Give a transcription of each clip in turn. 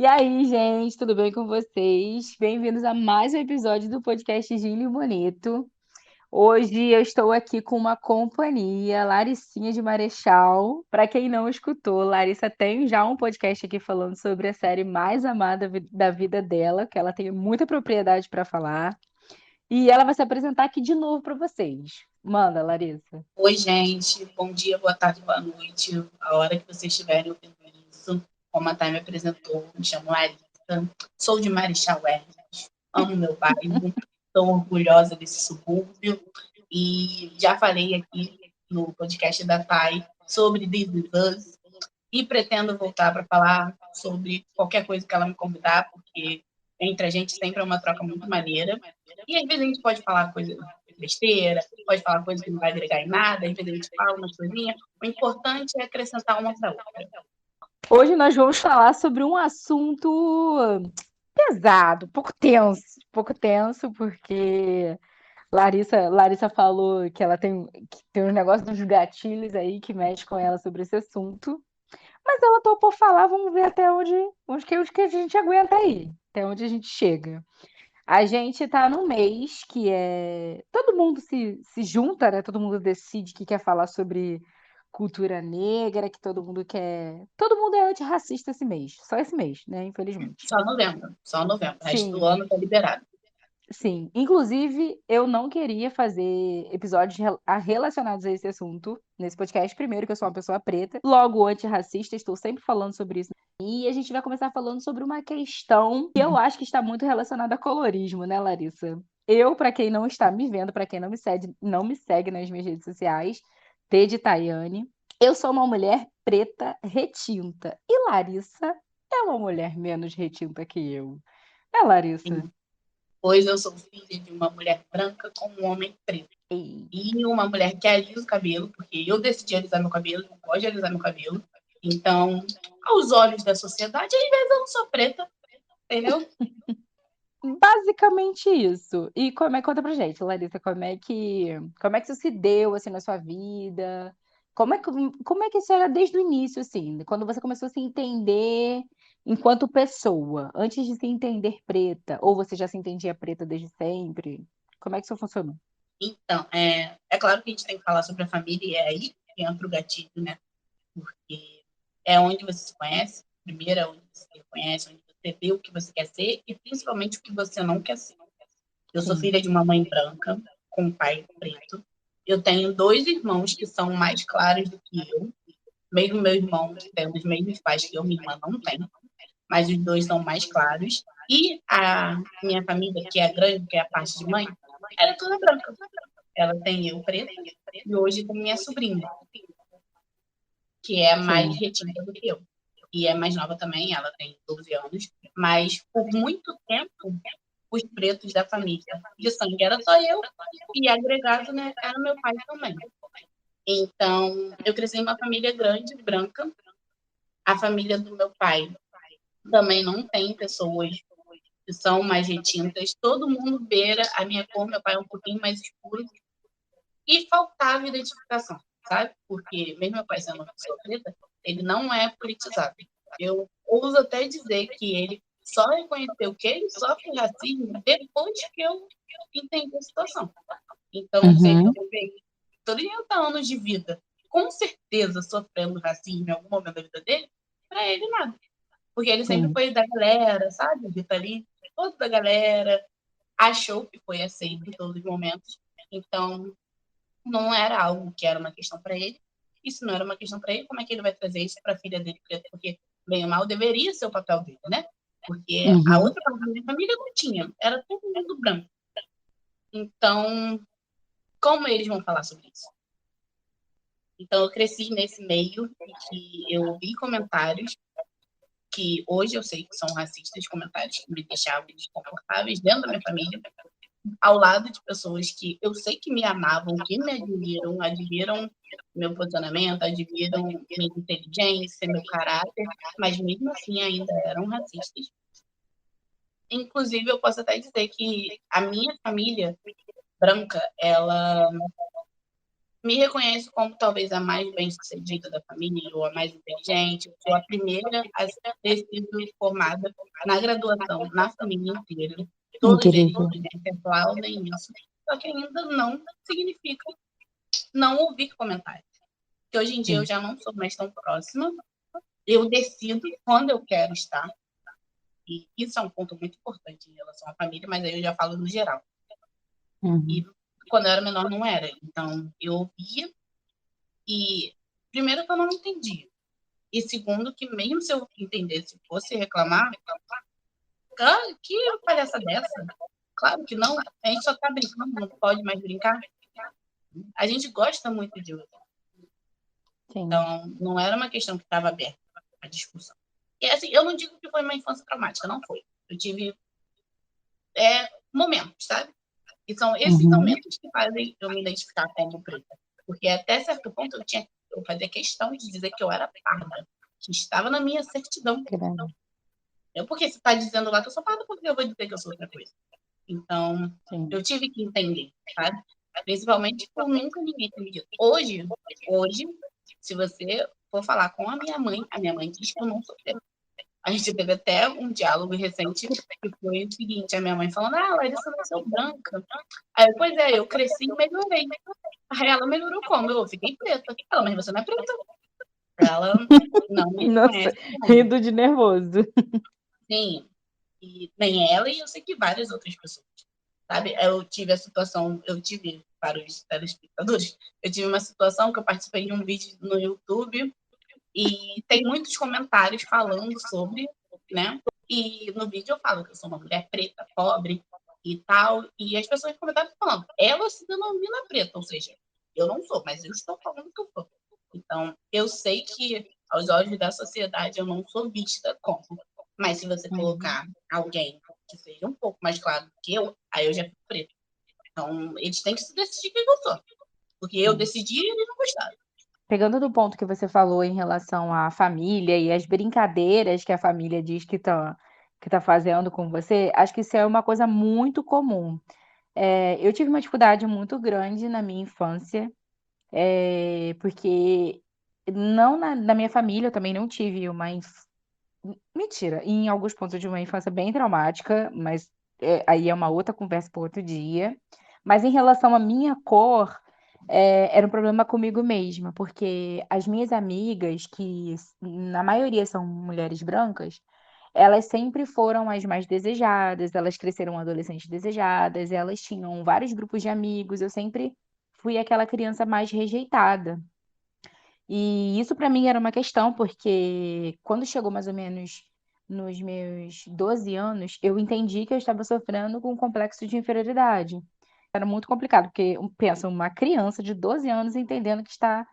E aí, gente, tudo bem com vocês? Bem-vindos a mais um episódio do podcast Gílio Bonito. Hoje eu estou aqui com uma companhia, Laricinha de Marechal. Para quem não escutou, Larissa tem já um podcast aqui falando sobre a série mais amada da vida dela, que ela tem muita propriedade para falar. E ela vai se apresentar aqui de novo para vocês. Manda, Larissa. Oi, gente. Bom dia, boa tarde, boa noite. A hora que vocês estiverem ouvindo isso, como a Thay me apresentou, me chamo Larissa. Sou de Marechal Hermes. Amo meu bairro. Estou orgulhosa desse subúrbio. E já falei aqui no podcast da Thay sobre This Is Us. E pretendo voltar para falar sobre qualquer coisa que ela me convidar, porque entre a gente sempre é uma troca muito maneira. E às vezes a gente pode falar coisa besteira, pode falar coisa que não vai agregar em nada, às vezes a gente fala umas coisinhas. O importante é acrescentar uma para outra. Hoje nós vamos falar sobre um assunto pesado, pouco tenso, porque Larissa falou que ela que tem um negócio dos gatilhos aí que mexe com ela sobre esse assunto. Mas ela topou falar, vamos ver até onde que a gente aguenta aí, até onde a gente chega. A gente tá num mês que é. Todo mundo se junta, né? Todo mundo decide que quer falar sobre cultura negra, que todo mundo quer. Todo mundo é antirracista esse mês. Só esse mês, né? Infelizmente. Só novembro, só novembro. O resto do Sim. ano está liberado. Sim, inclusive eu não queria fazer episódios relacionados a esse assunto nesse podcast. Primeiro, que eu sou uma pessoa preta, logo antirracista, estou sempre falando sobre isso. E a gente vai começar falando sobre uma questão que eu acho que está muito relacionada a colorismo, né, Larissa? Eu, para quem não está me vendo, para quem não me segue nas minhas redes sociais, T de Tayane, eu sou uma mulher preta retinta. E Larissa é uma mulher menos retinta que eu. É, Larissa? Pois eu sou filha de uma mulher branca com um homem preto. Ei. E uma mulher que alisa o cabelo, porque eu decidi alisar meu cabelo, não gosto de alisar meu cabelo. Então, aos olhos da sociedade, às vezes eu não sou preta, entendeu? Basicamente isso. E conta pra gente, Larissa, como é que isso se deu assim na sua vida? Como é que isso era desde o início, assim, quando você começou a se entender enquanto pessoa, antes de se entender preta, ou você já se entendia preta desde sempre? Como é que isso funcionou? Então, é claro que a gente tem que falar sobre a família e é aí que entra o gatilho, né? Porque é onde você se conhece, primeiro é onde você se conhece, onde você vê o que você quer ser e principalmente o que você não quer ser. Eu sou Sim. filha de uma mãe branca, com um pai preto. Eu tenho dois irmãos que são mais claros do que eu. Mesmo meu irmão, que tem os mesmos pais que eu, minha irmã não tem, mas os dois são mais claros. E a minha família, que é grande, que é a parte de mãe, ela é toda branca. Ela tem eu preta e hoje tem minha sobrinha, que é mais Sim. retinta do que eu. E é mais nova também, ela tem 12 anos. Mas por muito tempo, os pretos da família de sangue era só eu, e agregado, né, era meu pai também. Então, eu cresci em uma família grande, branca. A família do meu pai também não tem pessoas que são mais retintas. Todo mundo beira a minha cor, meu pai é um pouquinho mais escuro. E faltava identificação, sabe? Porque, mesmo meu pai sendo uma pessoa preta, ele não é politizado. Eu ouso até dizer que ele só reconheceu que ele sofre racismo depois que eu entendi a situação. Então, se ele Uhum. teve 30 anos de vida, com certeza sofrendo racismo em algum momento da vida dele, para ele nada. Porque ele sempre Sim. foi da galera, sabe? Rita Lee, toda da galera, achou que foi aceito em todos os momentos. Então, não era algo que era uma questão para ele. E se não era uma questão para ele, como é que ele vai trazer isso para a filha dele? Porque, bem ou mal, deveria ser o papel dele, né? Porque a Uhum. outra parte da minha família não tinha, era todo mundo branco. Então, como eles vão falar sobre isso? Então, eu cresci nesse meio que eu ouvi comentários que hoje eu sei que são racistas, comentários que me deixavam desconfortáveis dentro da minha família, ao lado de pessoas que eu sei que me amavam, que me admiram, admiram meu posicionamento, admiram minha inteligência, meu caráter, mas mesmo assim ainda eram racistas. Inclusive, eu posso até dizer que a minha família branca, ela me reconheço como talvez a mais bem-sucedida da família, ou a mais inteligente, eu sou a primeira a ter sido formada na graduação, na família inteira. Todos eles Incrível. me aplaudem isso, só que ainda não significa não ouvir comentários. Porque hoje em dia eu Sim. já não sou mais tão próxima, eu decido quando eu quero estar, e isso é um ponto muito importante em relação à família, mas aí eu já falo no geral. E Uhum. quando eu era menor não era, então eu ouvia e, primeiro, que eu não entendia. E segundo, que mesmo se eu entendesse e fosse reclamar, que palhaça dessa? Claro que não, a gente só tá brincando, não pode mais brincar. A gente gosta muito de outro. Sim. Então, não era uma questão que estava aberta a discussão. E assim, eu não digo que foi uma infância traumática, não foi. Eu tive momentos, sabe? E são esses Uhum. momentos que fazem eu me identificar como preta. Porque até certo ponto eu fazia questão de dizer que eu era parda, que estava na minha certidão. Credo. Porque se está dizendo lá que eu sou parda, porque eu vou dizer que eu sou outra coisa? Então, Sim. eu tive que entender, sabe? Principalmente por nunca ninguém ter me dito. Hoje, se você for falar com a minha mãe diz que eu não sou preta. A gente teve até um diálogo recente que foi o seguinte, a minha mãe falando, Larissa nasceu branca. Aí, pois é, eu cresci e melhorei. Aí ela melhorou como? Eu fiquei preta. Ela, mas você não é preta. Ela não me Nossa, reconhece como. rindo de nervoso. Sim, e nem ela e eu sei que várias outras pessoas. Sabe? Eu tive, para os telespectadores, eu tive uma situação que eu participei de um vídeo no YouTube e tem muitos comentários falando sobre, né? E no vídeo eu falo que eu sou uma mulher preta, pobre e tal, e as pessoas comentaram falando, ela se denomina preta, ou seja, eu não sou, mas eu estou falando que eu sou. Então, eu sei que aos olhos da sociedade eu não sou vista como, mas se você Uhum. colocar alguém que seja um pouco mais claro que eu, aí eu já fico preta. Então, eles têm que se decidir quem eu sou, porque eu Sim. decidi e eles não gostaram. Pegando do ponto que você falou em relação à família e as brincadeiras que a família diz que tá fazendo com você, acho que isso é uma coisa muito comum. Eu tive uma dificuldade muito grande na minha infância, porque não na minha família eu também não tive mentira, em alguns pontos de uma infância bem traumática, mas aí é uma outra conversa para outro dia. Mas em relação à minha cor, era um problema comigo mesma, porque as minhas amigas, que na maioria são mulheres brancas, elas sempre foram as mais desejadas, elas cresceram adolescentes desejadas, elas tinham vários grupos de amigos, eu sempre fui aquela criança mais rejeitada. E isso para mim era uma questão, porque quando chegou mais ou menos nos meus 12 anos, eu entendi que eu estava sofrendo com um complexo de inferioridade. Era muito complicado, porque pensa, uma criança de 12 anos entendendo que está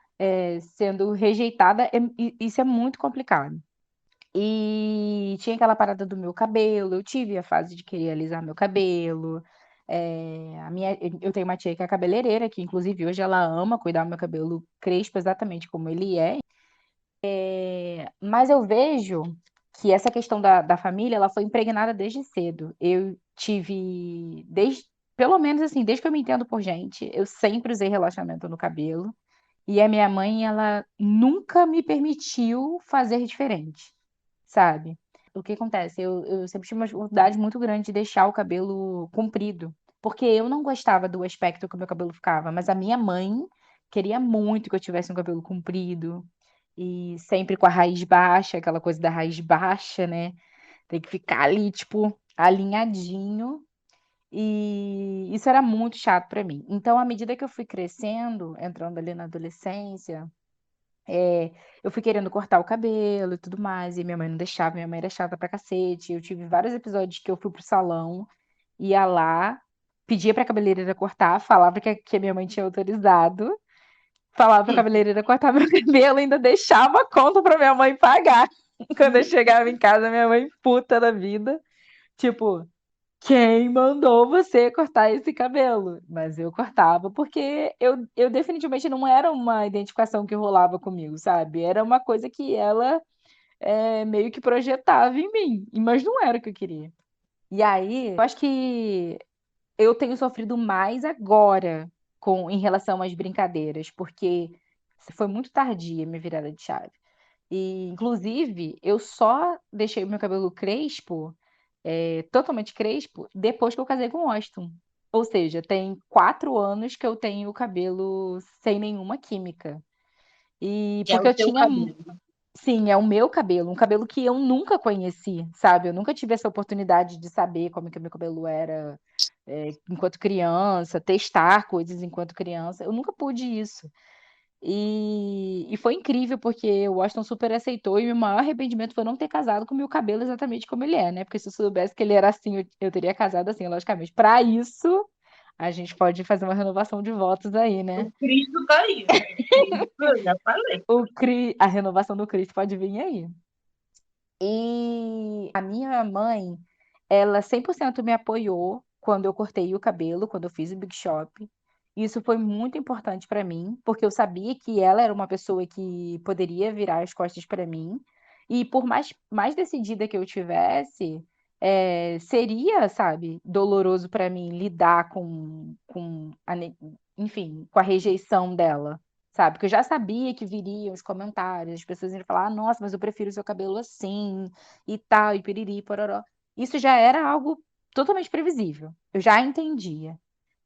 sendo rejeitada, isso é muito complicado. E tinha aquela parada do meu cabelo, eu tive a fase de querer alisar meu cabelo. Eu tenho uma tia que é cabeleireira, que inclusive hoje ela ama cuidar do meu cabelo crespo exatamente como ele é. Mas eu vejo que essa questão da família, ela foi impregnada desde cedo. Eu tive, pelo menos assim, desde que eu me entendo por gente, eu sempre usei relaxamento no cabelo. E a minha mãe, ela nunca me permitiu fazer diferente, sabe? O que acontece? Eu sempre tive uma dificuldade muito grande de deixar o cabelo comprido, porque eu não gostava do aspecto que o meu cabelo ficava, mas a minha mãe queria muito que eu tivesse um cabelo comprido e sempre com a raiz baixa, aquela coisa da raiz baixa, né? Tem que ficar ali, tipo, alinhadinho. E isso era muito chato pra mim. Então, à medida que eu fui crescendo, entrando ali na adolescência, eu fui querendo cortar o cabelo e tudo mais, e minha mãe não deixava, minha mãe era chata pra cacete. Eu tive vários episódios que eu fui pro salão, ia lá, pedia pra cabeleireira cortar, falava que a minha mãe tinha autorizado, falava pra cabeleireira cortar meu cabelo, ainda deixava a conta pra minha mãe pagar. Quando eu chegava em casa, minha mãe puta da vida, tipo, quem mandou você cortar esse cabelo? Mas eu cortava porque eu definitivamente não era uma identificação que rolava comigo, sabe? Era uma coisa que ela meio que projetava em mim, mas não era o que eu queria. E aí, eu acho que eu tenho sofrido mais agora, em relação às brincadeiras, porque foi muito tardia a minha virada de chave. E, inclusive, eu só deixei o meu cabelo crespo, totalmente crespo, depois que eu casei com o Austin. Ou seja, tem 4 anos que eu tenho o cabelo sem nenhuma química. E Que é porque o eu teu tinha, cabelo. sim, é o meu cabelo, um cabelo que eu nunca conheci, sabe? Eu nunca tive essa oportunidade de saber como que o meu cabelo era, enquanto criança, testar coisas enquanto criança. Eu nunca pude isso. E foi incrível, porque o Washington super aceitou, e o meu maior arrependimento foi não ter casado com o meu cabelo exatamente como ele é, né? Porque se eu soubesse que ele era assim, eu teria casado assim, logicamente. Para isso, a gente pode fazer uma renovação de votos aí, O né? Cristo tá aí. Cristo, eu já falei. A renovação do Cristo pode vir aí. E a minha mãe, ela 100% me apoiou quando eu cortei o cabelo, quando eu fiz o Big Shop. Isso foi muito importante para mim, porque eu sabia que ela era uma pessoa que poderia virar as costas para mim. E por mais decidida que eu tivesse, seria, sabe, doloroso para mim lidar enfim, com a rejeição dela. Sabe? Porque eu já sabia que viriam os comentários, as pessoas iam falar, nossa, mas eu prefiro o seu cabelo assim, e tal, e piriri, pororó. Isso já era algo totalmente previsível. Eu já entendia.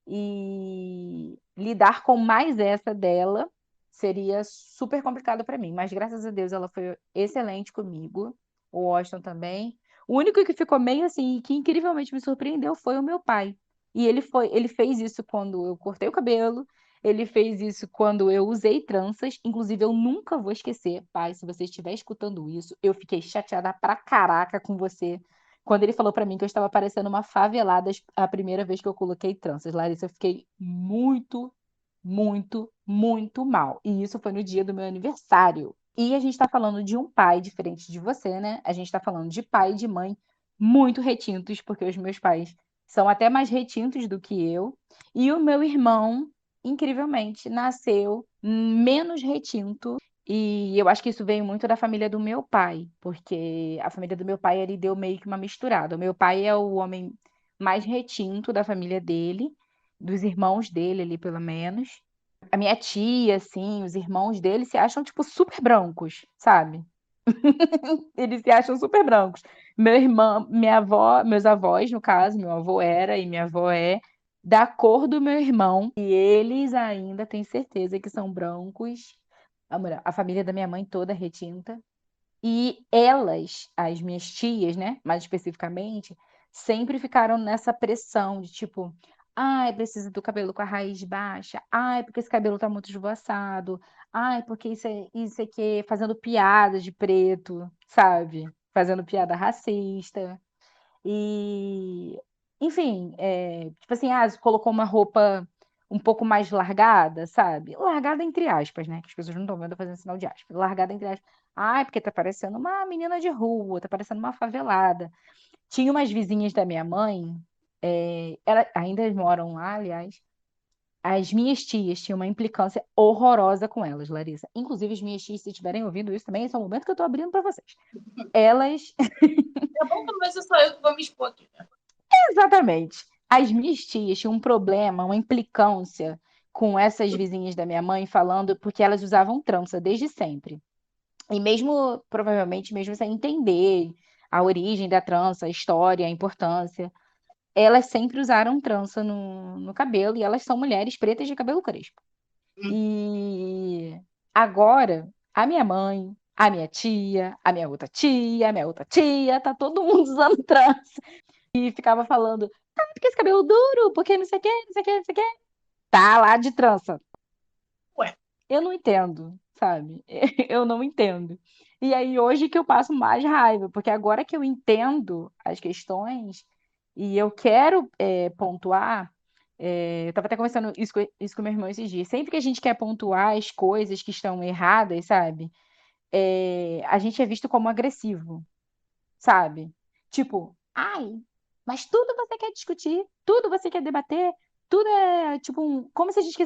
E lidar com mais essa dela seria super complicado para mim. Mas graças a Deus ela foi excelente comigo. O Washington também. O único que ficou meio assim, que incrivelmente me surpreendeu foi o meu pai. E ele fez isso quando eu cortei o cabelo. Ele fez isso quando eu usei tranças. Inclusive, eu nunca vou esquecer, pai, se você estiver escutando isso, eu fiquei chateada pra caraca com você quando ele falou pra mim que eu estava parecendo uma favelada a primeira vez que eu coloquei tranças. Larissa, eu fiquei muito, muito, muito mal. E isso foi no dia do meu aniversário. E a gente tá falando de um pai diferente de você, né? A gente tá falando de pai e de mãe muito retintos, porque os meus pais são até mais retintos do que eu. E o meu irmão, incrivelmente, nasceu menos retinto, e eu acho que isso veio muito da família do meu pai, porque a família do meu pai ele deu meio que uma misturada. O meu pai é o homem mais retinto da família dele, dos irmãos dele ali, pelo menos. A minha tia, assim, os irmãos dele se acham, tipo, super brancos, sabe? Eles se acham super brancos. Meu irmão, minha avó, meus avós, no caso, meu avô era e minha avó é da cor do meu irmão, e eles ainda têm certeza que são brancos. A família da minha mãe toda é retinta. E elas, as minhas tias, né, mais especificamente, sempre ficaram nessa pressão de tipo, ai, precisa do cabelo com a raiz baixa, ai, porque esse cabelo tá muito esvoaçado, ai, porque isso aqui, fazendo piada de preto, sabe? Fazendo piada racista. E, enfim, tipo assim, colocou uma roupa um pouco mais largada, sabe? Largada entre aspas, né? Que as pessoas não estão vendo eu fazendo sinal de aspas. Largada entre aspas. Ai, porque tá parecendo uma menina de rua, tá parecendo uma favelada. Tinha umas vizinhas da minha mãe, ainda moram lá, aliás. As minhas tias tinham uma implicância horrorosa com elas, Larissa. Inclusive, as minhas tias, se estiverem ouvindo isso também, esse é o momento que eu tô abrindo para vocês. Elas É bom que vai ser só eu que vou me expor aqui. Exatamente. As minhas tias tinham um problema, uma implicância com essas vizinhas da minha mãe falando porque elas usavam trança desde sempre. E mesmo, provavelmente, mesmo sem entender a origem da trança, a história, a importância, elas sempre usaram trança no cabelo e elas são mulheres pretas de cabelo crespo. Hum. E agora, a minha mãe, a minha tia, a minha outra tia, a minha outra tia, tá todo mundo usando trança. E ficava falando, porque esse cabelo duro, porque não sei o quê, não sei o quê, não sei o quê. Tá lá de trança. Ué, Eu não entendo, sabe? Eu não entendo. E aí hoje que eu passo mais raiva, porque agora que eu entendo as questões e eu quero pontuar, eu estava até conversando isso com meu irmão esses dias. Sempre que a gente quer pontuar as coisas que estão erradas, sabe? A gente é visto como agressivo, sabe? Tipo, ai, mas tudo você quer discutir, tudo você quer debater, tudo é tipo como se a gente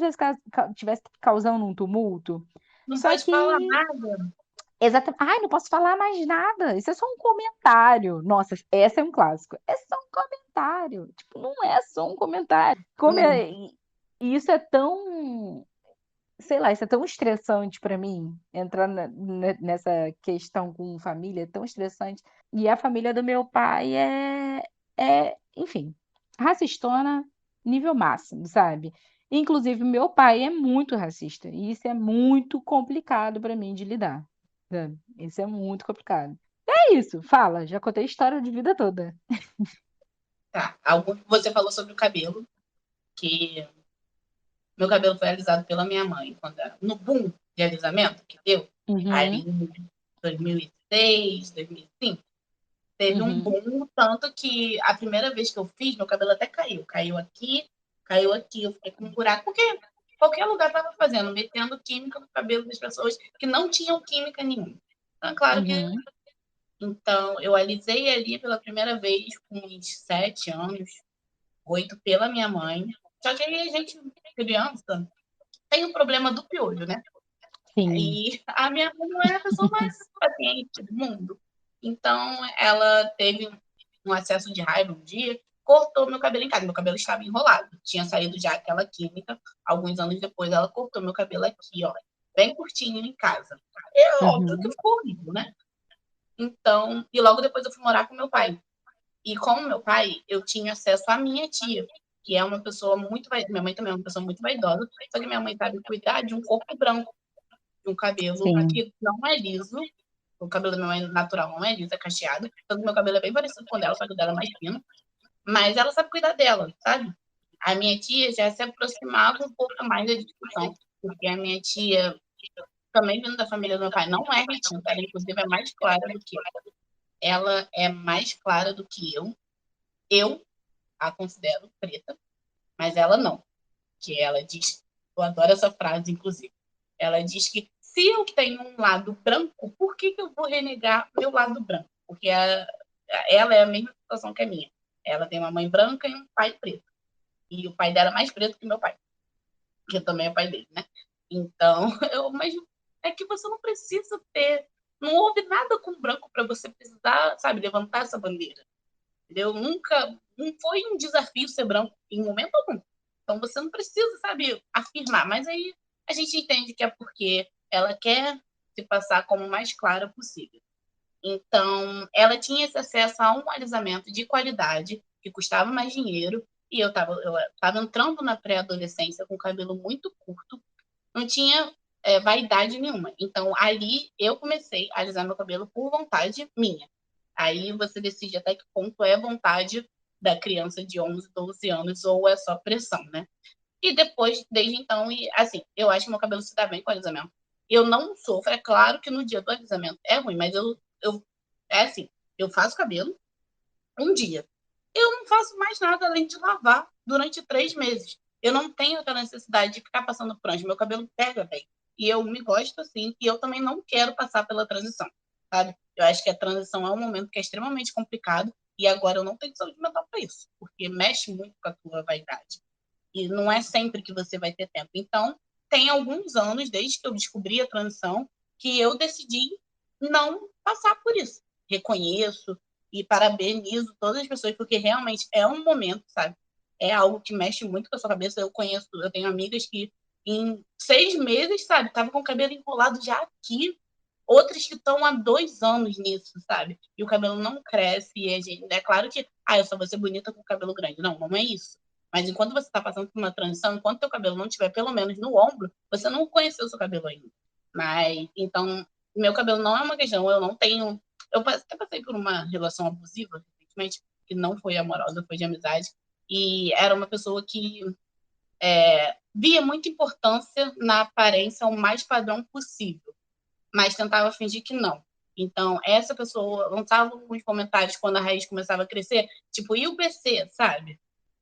tivesse causando um tumulto. não Só pode falar que, nada. exatamente, ai, não posso falar mais nada. Isso é só um comentário. Nossa, essa é um clássico. É só um comentário. Tipo, não é só um comentário. Hum. E isso é tão, sei lá, isso é tão estressante para mim, entrar nessa questão com família, é tão estressante. E a família do meu pai enfim, racistona nível máximo, sabe? Inclusive, meu pai é muito racista, e isso é muito complicado para mim de lidar, sabe? Isso é muito complicado. É isso, fala, já contei a história de vida toda. Tá. Você falou sobre o cabelo, que meu cabelo foi alisado pela minha mãe, no boom de alisamento que deu, ali Uhum, em 2006, 2005. Teve um uhum, boom, tanto que a primeira vez que eu fiz, meu cabelo até caiu. Caiu aqui, caiu aqui. Eu fiquei com um buraco, porque qualquer lugar estava fazendo, metendo química no cabelo das pessoas que não tinham química nenhuma. Então, claro que. uhum, Então, eu alisei ali pela primeira vez com uns 7 anos, 8, pela minha mãe. Só que aí a gente, criança, tem o problema do piolho, né? sim. E a minha mãe não é a pessoa mais paciente do mundo. Então, ela teve um acesso de raiva um dia, cortou meu cabelo em casa. Meu cabelo estava enrolado. Tinha saído já aquela química. Alguns anos depois, ela cortou meu cabelo aqui, ó, bem curtinho em casa. É óbvio que Uhum, ficou horrível, né? Então, e logo depois eu fui morar com meu pai. E com meu pai, eu tinha acesso à minha tia, que é uma pessoa muito vaidosa. Minha mãe também é uma pessoa muito vaidosa, só que minha mãe sabe cuidar de um corpo branco, de um cabelo sim. que não é liso. O cabelo da minha mãe natural não é liso, é cacheado. Então, meu cabelo é bem parecido com o dela, só que o dela é mais fino. Mas ela sabe cuidar dela, sabe? A minha tia já se aproximava um pouco mais da discussão, porque a minha tia, também vindo da família do meu pai, não é retinta, ela inclusive é mais clara do que eu. Ela é mais clara do que eu. Eu a considero preta, mas ela não. Que ela diz, eu adoro essa frase, inclusive. Ela diz que se eu tenho um lado branco, por que eu vou renegar meu lado branco? Porque ela é a mesma situação que a minha. Ela tem uma mãe branca e um pai preto. E o pai dela é mais preto que meu pai, que também é pai dele, né? Então, mas é que você não precisa ter. Não houve nada com branco para você precisar, sabe, levantar essa bandeira. Entendeu? Nunca. Não foi um desafio ser branco em momento algum. Então você não precisa, sabe, afirmar. Mas aí a gente entende que é porque ela quer se passar como mais clara possível. Então, ela tinha esse acesso a um alisamento de qualidade, que custava mais dinheiro, e eu estava entrando na pré-adolescência com o cabelo muito curto, não tinha vaidade nenhuma. Então, ali eu comecei a alisar meu cabelo por vontade minha. Aí você decide até que ponto é vontade da criança de 11, 12 anos ou é só pressão, né? E depois, desde então, e assim, eu acho que meu cabelo se dá bem com o alisamento. Eu não sofro, é claro que no dia do alisamento é ruim, mas é assim, eu faço cabelo um dia. Eu não faço mais nada além de lavar durante 3 meses. Eu não tenho aquela necessidade de ficar passando prancha. Meu cabelo pega bem. E eu me gosto assim. E eu também não quero passar pela transição, sabe? Eu acho que a transição é um momento que é extremamente complicado. E agora eu não tenho saúde mental para isso. Porque mexe muito com a tua vaidade. E não é sempre que você vai ter tempo. Então, tem alguns anos, desde que eu descobri a transição, que eu decidi não passar por isso. Reconheço e parabenizo todas as pessoas, porque realmente é um momento, sabe? É algo que mexe muito com a sua cabeça. Eu tenho amigas que em 6 meses, sabe, estavam com o cabelo enrolado já aqui, outras que estão há 2 anos nisso, sabe? E o cabelo não cresce, e é claro que, eu só vou ser bonita com o cabelo grande. Não, não é isso. Mas enquanto você está passando por uma transição, enquanto teu cabelo não estiver pelo menos no ombro, você não conheceu o seu cabelo ainda. Mas, então, meu cabelo não é uma questão, eu não tenho. Eu até passei por uma relação abusiva, recentemente, que não foi amorosa, foi de amizade. E era uma pessoa que via muita importância na aparência o mais padrão possível, mas tentava fingir que não. Então, essa pessoa lançava uns comentários quando a raiz começava a crescer, tipo, e o BC, sabe?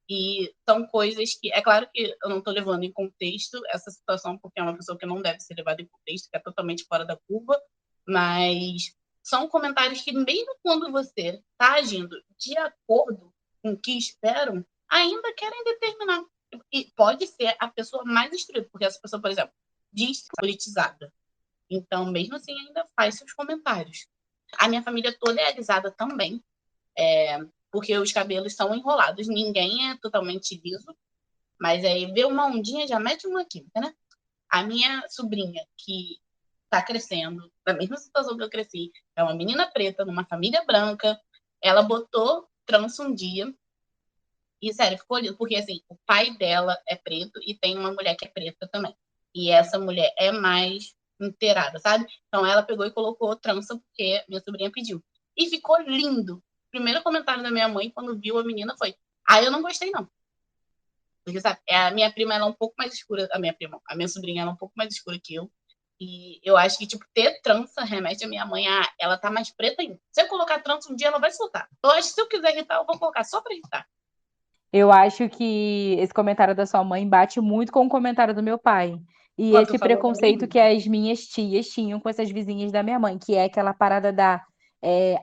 E são coisas que, é claro que eu não estou levando em contexto essa situação, porque é uma pessoa que não deve ser levada em contexto, que é totalmente fora da curva, mas são comentários que, mesmo quando você está agindo de acordo com o que esperam, ainda querem determinar. E pode ser a pessoa mais instruída, porque essa pessoa, por exemplo, diz politizada. Então, mesmo assim, ainda faz seus comentários. A minha família toda é alisada também, porque os cabelos são enrolados, ninguém é totalmente liso. Mas aí vê uma ondinha, já mete uma química, né? A minha sobrinha, que tá crescendo, na mesma situação que eu cresci, é uma menina preta, numa família branca, ela botou trança um dia, e sério, ficou lindo, porque assim, o pai dela é preto e tem uma mulher que é preta também. E essa mulher é mais inteirada, sabe? Então ela pegou e colocou trança porque minha sobrinha pediu. E ficou lindo. O primeiro comentário da minha mãe quando viu a menina foi: "Ah, eu não gostei não". Porque sabe, a minha prima ela é um pouco mais escura, a minha sobrinha ela é um pouco mais escura que eu. E eu acho que, tipo, ter trança remete a minha mãe a ela tá mais preta ainda. Se eu colocar trança um dia, ela vai soltar. Eu acho que se eu quiser irritar, eu vou colocar só pra irritar. Eu acho que esse comentário da sua mãe bate muito com o comentário do meu pai. E Quando tu esse falou da preconceito minha, que as minhas tias tinham com essas vizinhas da minha mãe, que é aquela parada da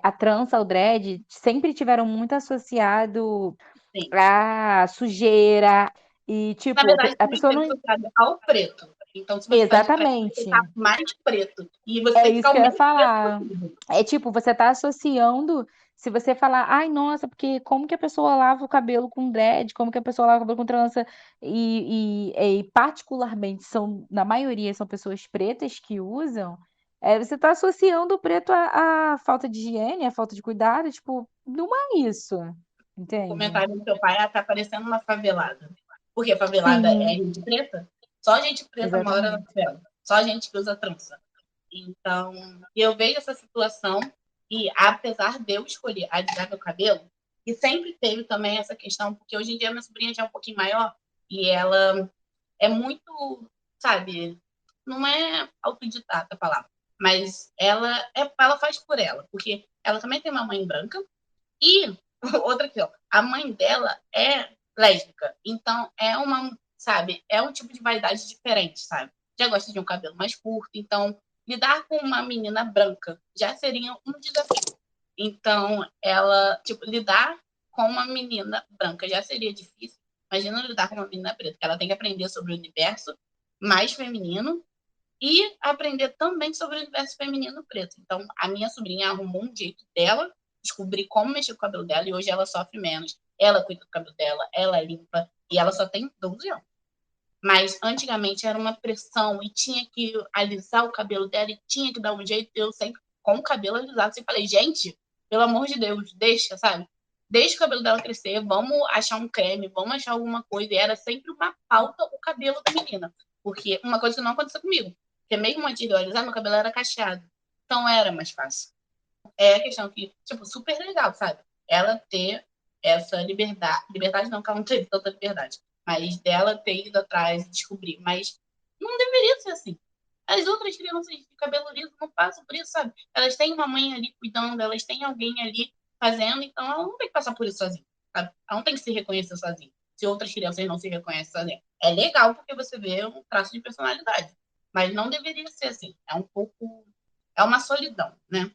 a trança, o dread, sempre tiveram muito associado sim. a sujeira e, Na tipo, verdade, a também pessoa ser não. associado ao preto. Então, se você faz diferente, você tá Exatamente. mais preto. E você É tem que isso ficar que o eu ia menos preto falar. possível. É tipo, você tá associando, se você falar, ai, nossa, porque como que a pessoa lava o cabelo com dread, como que a pessoa lava o cabelo com trança, e particularmente são, na maioria, são pessoas pretas que usam, você tá associando o preto à falta de higiene, à falta de cuidado, tipo, não é isso, O entende? comentário do seu pai tá parecendo uma favelada. Porque a favelada é Sim, gente preta. Só gente preta mora na exatamente. favela. Só gente que usa trança. Então, eu vejo essa situação e, apesar de eu escolher alisar meu cabelo, e sempre teve também essa questão, porque hoje em dia minha sobrinha já é um pouquinho maior e ela é muito, sabe, não é autodidata a palavra, mas ela faz por ela, porque ela também tem uma mãe branca e outra aqui, ó, a mãe dela é lésbica, então é uma, sabe, é um tipo de vaidade diferente, sabe? Já gosta de um cabelo mais curto, então lidar com uma menina branca já seria um desafio. Então, ela, tipo, lidar com uma menina branca já seria difícil. Imagina lidar com uma menina preta, que ela tem que aprender sobre o universo mais feminino e aprender também sobre o universo feminino preto. Então, a minha sobrinha arrumou um jeito dela descobrir como mexer com o cabelo dela e hoje ela sofre menos. Ela cuida do cabelo dela, ela limpa e ela só tem 12 anos. Mas antigamente era uma pressão e tinha que alisar o cabelo dela e tinha que dar um jeito. Eu sempre com o cabelo alisado, assim, falei, gente, pelo amor de Deus, deixa, sabe? Deixa o cabelo dela crescer, vamos achar um creme, vamos achar alguma coisa. E era sempre uma pauta o cabelo da menina. Porque uma coisa que não aconteceu comigo. Porque mesmo antes de eu alisar, meu cabelo era cacheado. Então era mais fácil. É a questão que, tipo, super legal, sabe? Ela ter essa liberdade. Liberdade não, que ela não teve tanta liberdade. Mas dela ter ido atrás e descobrir. Mas não deveria ser assim. As outras crianças de cabelo liso não passam por isso, sabe? Elas têm uma mãe ali cuidando, elas têm alguém ali fazendo, então ela não tem que passar por isso sozinha, sabe? Ela não tem que se reconhecer sozinha. Se outras crianças não se reconhecem sozinha. É legal porque você vê um traço de personalidade. Mas não deveria ser assim. É um pouco. É uma solidão, né?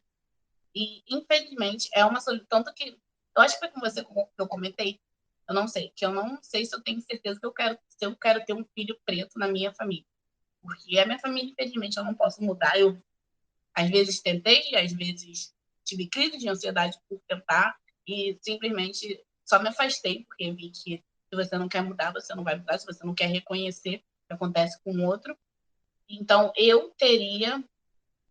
E, infelizmente, é uma solidão. Tanto que eu acho que foi com você que eu comentei, eu não sei, que eu não sei se eu tenho certeza que eu quero, se eu quero ter um filho preto na minha família. Porque a minha família, infelizmente, eu não posso mudar. Eu, às vezes, tentei, às vezes, tive crise de ansiedade por tentar, e simplesmente só me afastei, porque vi que se você não quer mudar, você não vai mudar, se você não quer reconhecer o que acontece com o outro. Então, eu teria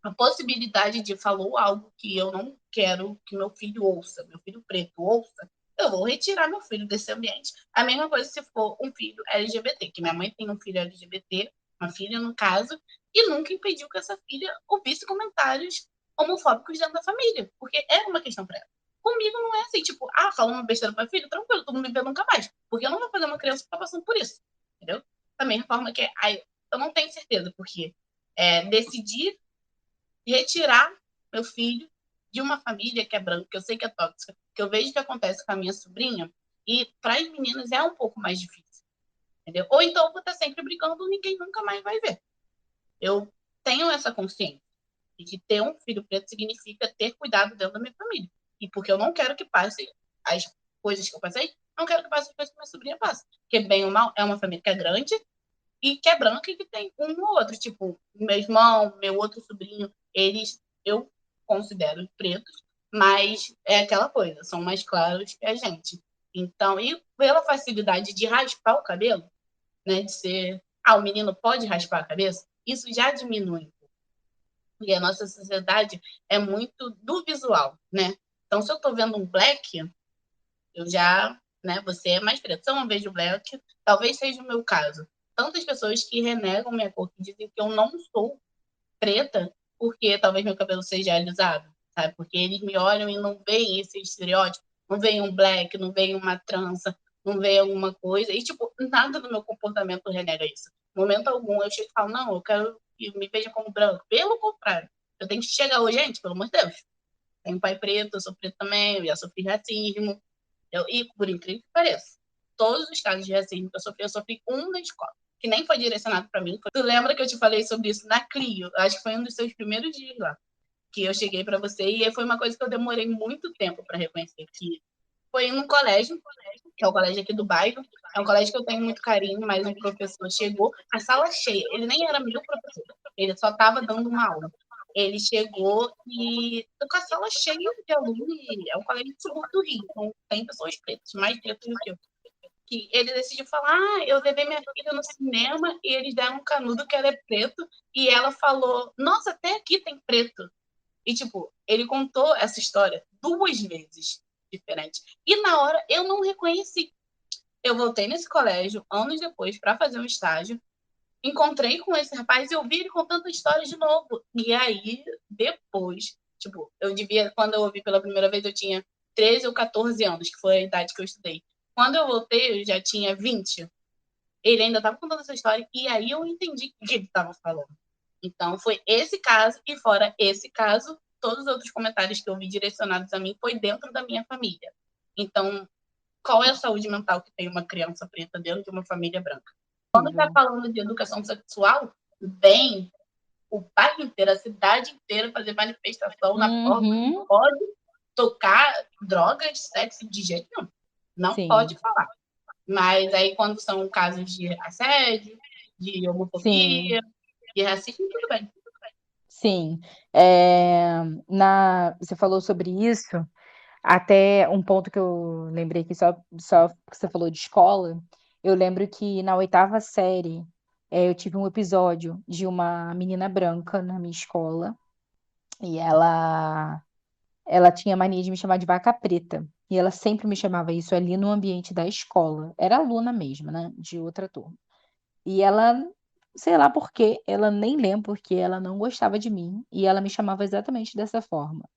a possibilidade de falou algo que eu não quero que meu filho ouça, meu filho preto ouça, eu vou retirar meu filho desse ambiente. A mesma coisa se for um filho LGBT, que minha mãe tem um filho LGBT, uma filha no caso, e nunca impediu que essa filha ouvisse comentários homofóbicos dentro da família, porque é uma questão para ela. Comigo não é assim, tipo, falando uma besteira para filho, tranquilo, tu não me vê nunca mais, porque eu não vou fazer uma criança ficar passando por isso, entendeu? Da mesma forma que eu não tenho certeza, porque decidir retirar meu filho de uma família que é branca, que eu sei que é tóxica, que eu vejo que acontece com a minha sobrinha, e para as meninas é um pouco mais difícil, entendeu? Ou então eu vou estar sempre brigando, ninguém nunca mais vai ver. Eu tenho essa consciência de que ter um filho preto significa ter cuidado dentro da minha família. E porque eu não quero que passe as coisas que eu passei, não quero que passe as coisas que minha sobrinha passa. Porque, bem ou mal, é uma família que é grande e que é branca e que tem um ou outro. Tipo, meu irmão, meu outro sobrinho, eles eu considero pretos, mas é aquela coisa, são mais claros que a gente. Então, e pela facilidade de raspar o cabelo, né, de ser, o menino pode raspar a cabeça, isso já diminui. E a nossa sociedade é muito do visual, né? Então, se eu estou vendo um black, eu já, né, você é mais preto. Se eu não vejo black, talvez seja o meu caso. Tantas pessoas que renegam minha cor, que dizem que eu não sou preta, porque talvez meu cabelo seja alisado, sabe? Porque eles me olham e não veem esse estereótipo, não veem um black, não veem uma trança, não veem alguma coisa. E, tipo, nada do meu comportamento renega isso. No momento algum, eu chego e falo, não, eu quero que me vejam como branco. Pelo contrário, eu tenho que chegar hoje, gente, pelo amor de Deus. Tenho um pai preto, eu sou preto também, eu já sofri racismo. E, por incrível que pareça, todos os casos de racismo que eu sofri um na escola, que nem foi direcionado para mim. Tu lembra que eu te falei sobre isso na Clio? Acho que foi um dos seus primeiros dias lá, que eu cheguei para você, e foi uma coisa que eu demorei muito tempo para reconhecer, que foi em um colégio, que é o colégio aqui do bairro, é um colégio que eu tenho muito carinho, mas um professor chegou, a sala cheia, ele nem era meu professor, ele só estava dando uma aula. Ele chegou e com a sala cheia de alunos, é um colégio de subúrbio do Rio, então tem pessoas pretas, mais pretas do que eu. Que ele decidiu falar, eu levei minha filha no cinema e eles deram um canudo que ela é preto, e ela falou, nossa, até aqui tem preto. E, tipo, ele contou essa história 2 vezes diferente. E na hora eu não reconheci. Eu voltei nesse colégio anos depois para fazer um estágio, encontrei com esse rapaz e eu vi ele contando a história de novo. E aí, depois, tipo, eu devia, quando eu ouvi pela primeira vez, eu tinha 13 ou 14 anos, que foi a idade que eu estudei. Quando eu voltei, eu já tinha 20. Ele ainda estava contando essa história, e aí eu entendi o que ele estava falando. Então, foi esse caso, e fora esse caso, todos os outros comentários que eu vi direcionados a mim foi dentro da minha família. Então, qual é a saúde mental que tem uma criança preta dentro de uma família branca? Quando está falando de educação sexual, bem, o bairro inteiro, a cidade inteira fazer manifestação na porta, não Uhum, pode tocar drogas, sexo de jeito nenhum. Não pode sim, falar. Mas aí, quando são casos de assédio, de sim, homofobia, de racismo, tudo bem. sim. Você falou sobre isso, até um ponto que eu lembrei que só que você falou de escola, eu lembro que na oitava série, eu tive um episódio de uma menina branca na minha escola, e ela tinha mania de me chamar de vaca preta. E ela sempre me chamava isso ali no ambiente da escola. Era aluna mesmo, né? De outra turma. E ela, sei lá por quê, ela nem lembra porque ela não gostava de mim. E ela me chamava exatamente dessa forma.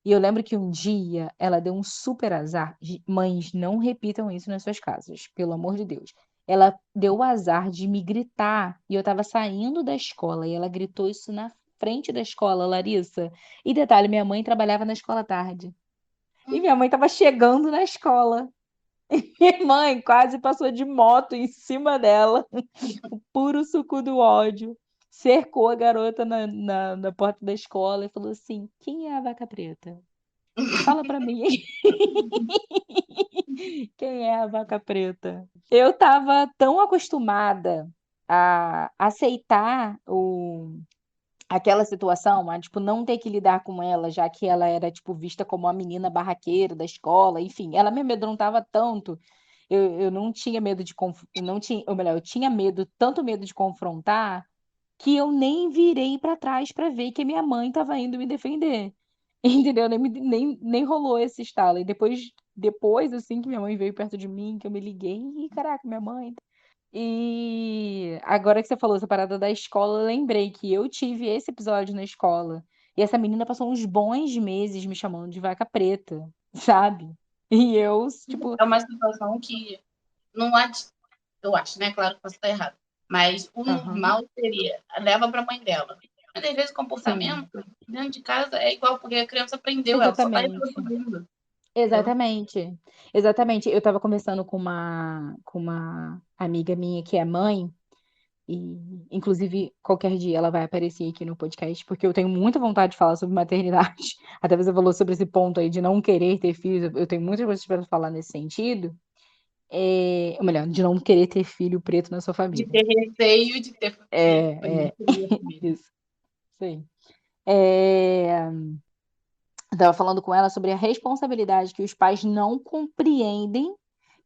E eu lembro que um dia ela deu um super azar. Mães, não repitam isso nas suas casas, pelo amor de Deus. Ela deu o azar de me gritar e eu estava saindo da escola e ela gritou isso na frente da escola, Larissa. E detalhe, minha mãe trabalhava na escola à tarde. E minha mãe estava chegando na escola. Minha mãe quase passou de moto em cima dela, o puro suco do ódio. Cercou a garota na porta da escola e falou assim: Quem é a vaca preta? Fala pra mim quem é a vaca preta. Eu tava tão acostumada a aceitar aquela situação, a tipo não ter que lidar com ela, já que ela era tipo vista como a menina barraqueira da escola, enfim, ela me amedrontava tanto. Eu não tinha medo de não tinha, ou melhor, eu tinha medo, tanto medo de confrontar, que eu nem virei para trás para ver que a minha mãe estava indo me defender. Entendeu? Nem rolou esse estalo. E depois, assim, que minha mãe veio perto de mim, que eu me liguei, e caraca, minha mãe. E agora que você falou essa parada da escola, eu lembrei que eu tive esse episódio na escola. E essa menina passou uns bons meses me chamando de vaca preta, sabe? E eu, tipo, É uma situação que não há, eu acho, né? Claro que posso estar errado. Mas o aham, normal seria, leva para a mãe dela. Mas às vezes o sim, comportamento dentro de casa é igual, porque a criança aprendeu, ela só está exatamente. reproduzindo. Entendeu? Exatamente. Exatamente. Eu estava conversando com uma amiga minha que é mãe, e inclusive qualquer dia ela vai aparecer aqui no podcast, porque eu tenho muita vontade de falar sobre maternidade. Até você falou sobre esse ponto aí de não querer ter filhos, eu tenho muitas coisas para falar nesse sentido. Ou melhor, de não querer ter filho preto na sua De família. ter receio de ter filho. Foi É, isso que eu ia comer. isso, sim. É, eu estava falando com ela sobre a responsabilidade que os pais não compreendem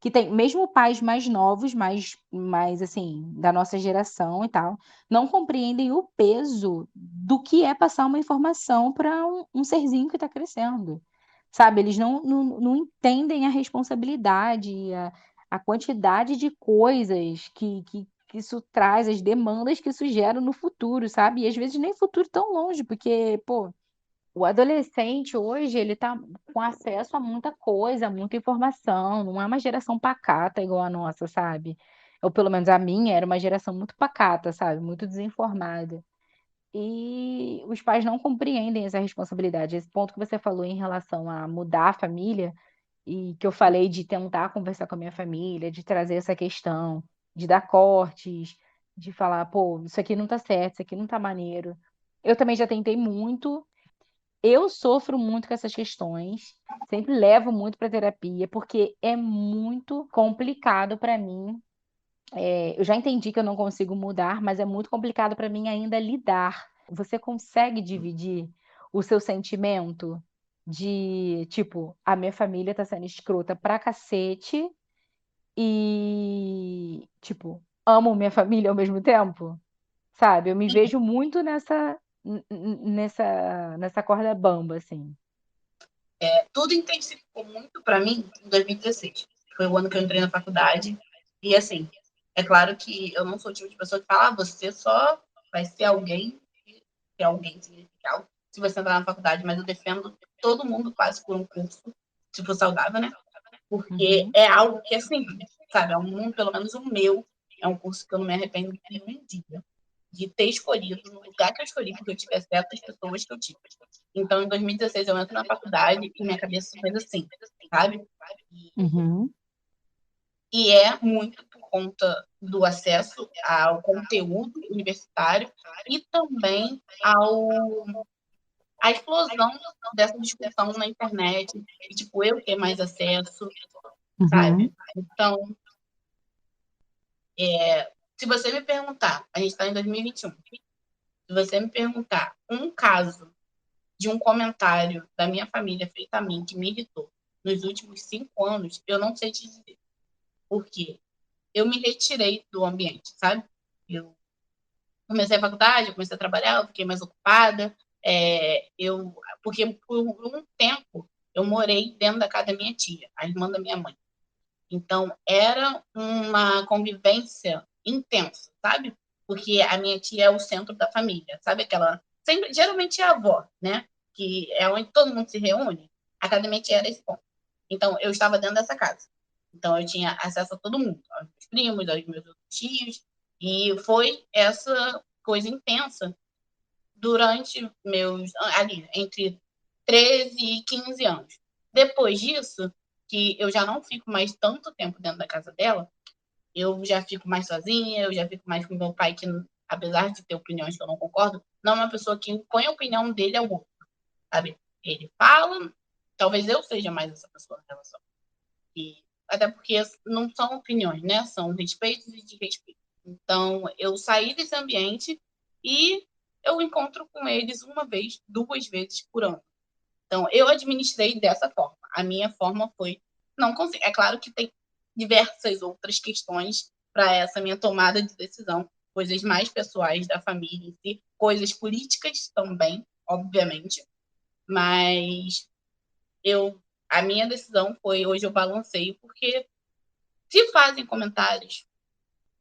que tem, mesmo pais mais novos, mais assim, da nossa geração e tal, não compreendem o peso do que é passar uma informação para um serzinho que está crescendo. Sabe, eles não entendem a responsabilidade, a quantidade de coisas que isso traz, as demandas que isso gera no futuro, sabe? E às vezes nem futuro tão longe, porque, pô, o adolescente hoje, ele tá com acesso a muita coisa, muita informação, não é uma geração pacata igual a nossa, sabe? Ou pelo menos a minha era uma geração muito pacata, sabe? Muito desinformada. E os pais não compreendem essa responsabilidade. Esse ponto que você falou em relação a mudar a família, e que eu falei de tentar conversar com a minha família, de trazer essa questão, de dar cortes, de falar, pô, isso aqui não tá certo, isso aqui não tá maneiro. Eu também já tentei muito. Eu sofro muito com essas questões, sempre levo muito para terapia, porque é muito complicado para mim. Eu já entendi que eu não consigo mudar, mas é muito complicado para mim ainda lidar. Você consegue dividir o seu sentimento de, tipo, a minha família tá sendo escrota pra cacete e, tipo, amo minha família ao mesmo tempo? Sabe? Eu me vejo muito nessa corda bamba, assim. Tudo intensificou muito para mim em 2016. Foi o ano que eu entrei na faculdade. E, assim, é claro que eu não sou o tipo de pessoa que fala, você só vai ser alguém, que alguém significa algo, se você entrar na faculdade, mas eu defendo todo mundo quase por um curso, se for saudável, né? Porque Uhum. é algo que, assim, sabe, é um mundo, pelo menos o meu, é um curso que eu não me arrependo de um dia de ter escolhido no lugar que eu escolhi, porque eu tive acesso às pessoas que eu tive. Então, em 2016, eu entro na faculdade e minha cabeça fez assim, sabe? Uhum. E é muito por conta do acesso ao conteúdo universitário e também à explosão dessa discussão na internet, e, tipo, eu ter mais acesso, Uhum. sabe? Então, se você me perguntar, a gente está em 2021, se você me perguntar um caso de um comentário da minha família feito a mim que me irritou nos últimos 5 anos, eu não sei te dizer. Porque eu me retirei do ambiente, sabe? Eu comecei a faculdade, eu comecei a trabalhar, eu fiquei mais ocupada. Porque por um tempo eu morei dentro da casa da minha tia, a irmã da minha mãe. Então era uma convivência intensa, sabe? Porque a minha tia é o centro da família, sabe? Aquela sempre, geralmente é a avó, né? Que é onde todo mundo se reúne. A casa da minha tia era esse ponto. Então eu estava dentro dessa casa. Então eu tinha acesso a todo mundo, aos meus primos, aos meus outros tios, e foi essa coisa intensa durante ali, entre 13 e 15 anos. Depois disso, que eu já não fico mais tanto tempo dentro da casa dela, eu já fico mais sozinha, eu já fico mais com meu pai, que apesar de ter opiniões que eu não concordo, não é uma pessoa que impõe a opinião dele ao outro, sabe? Ele fala, talvez eu seja mais essa pessoa na relação. E, até porque não são opiniões, né? São respeitos e desrespeitos. Então, eu saí desse ambiente e eu encontro com eles uma vez, 2 vezes por ano. Então, eu administrei dessa forma. A minha forma foi não consigo. É claro que tem diversas outras questões para essa minha tomada de decisão, coisas mais pessoais da família em si, coisas políticas também, obviamente, mas eu a minha decisão foi hoje eu balanceio porque se fazem comentários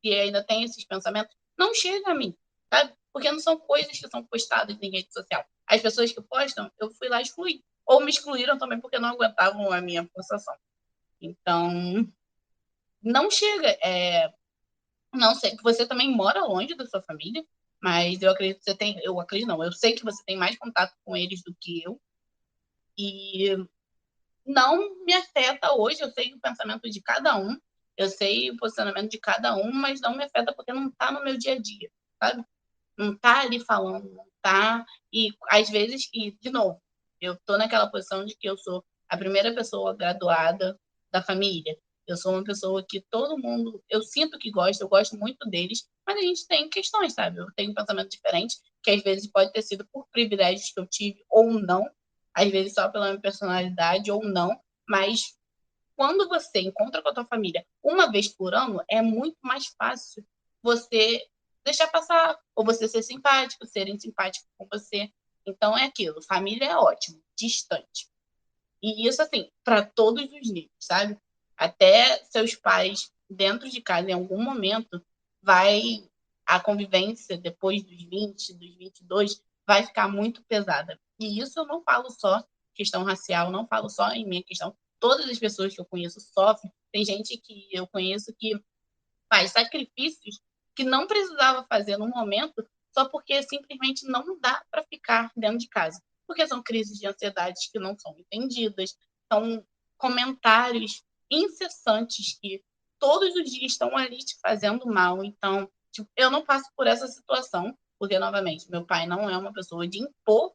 e ainda tem esses pensamentos, não chega a mim, sabe? Porque não são coisas que são postadas em rede social. As pessoas que postam, eu fui lá e excluí. Ou me excluíram também porque não aguentavam a minha postação. Então, não chega. Não sei, que você também mora longe da sua família, mas eu acredito que você tem. Eu acredito, não, eu sei que você tem mais contato com eles do que eu. E não me afeta hoje, eu sei o pensamento de cada um, eu sei o posicionamento de cada um, mas não me afeta porque não está no meu dia a dia, sabe? Não está ali falando, não está. E às vezes, e de novo, eu estou naquela posição de que eu sou a primeira pessoa graduada da família. Eu sou uma pessoa que todo mundo, eu sinto que gosta, eu gosto muito deles, mas a gente tem questões, sabe? Eu tenho um pensamento diferente, que às vezes pode ter sido por privilégios que eu tive ou não, às vezes só pela minha personalidade ou não, mas quando você encontra com a tua família uma vez por ano, é muito mais fácil você deixar passar, ou você ser simpático, serem simpáticos com você. Então é aquilo, família é ótimo, distante. E isso, assim, para todos os níveis, sabe? Até seus pais dentro de casa, em algum momento, vai a convivência depois dos 20, dos 22, vai ficar muito pesada. E isso eu não falo só questão racial, não falo só em minha questão. Todas as pessoas que eu conheço sofrem. Tem gente que eu conheço que faz sacrifícios que não precisava fazer no momento só porque simplesmente não dá para ficar dentro de casa. Porque são crises de ansiedade que não são entendidas, são comentários incessantes que todos os dias estão ali te fazendo mal. Então, tipo, eu não passo por essa situação, porque, novamente, meu pai não é uma pessoa de impor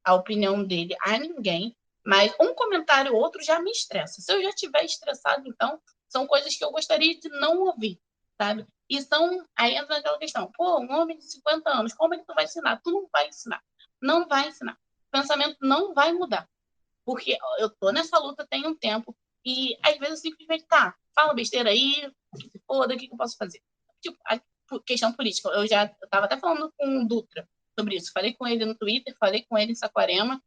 a opinião dele a ninguém, mas um comentário ou outro já me estressa. Se eu já estiver estressado, então, são coisas que eu gostaria de não ouvir, sabe? E são, aí entra aquela questão, pô, um homem de 50 anos, como é que tu vai ensinar? Tu não vai ensinar. Não vai ensinar. O pensamento não vai mudar. Porque eu tô nessa luta tem um tempo e às vezes simplesmente, tá, fala besteira aí, que se foda, o que eu posso fazer? Tipo, a questão política. Eu tava até falando com o Dutra sobre isso. Falei com ele no Twitter, falei com ele em Saquarema,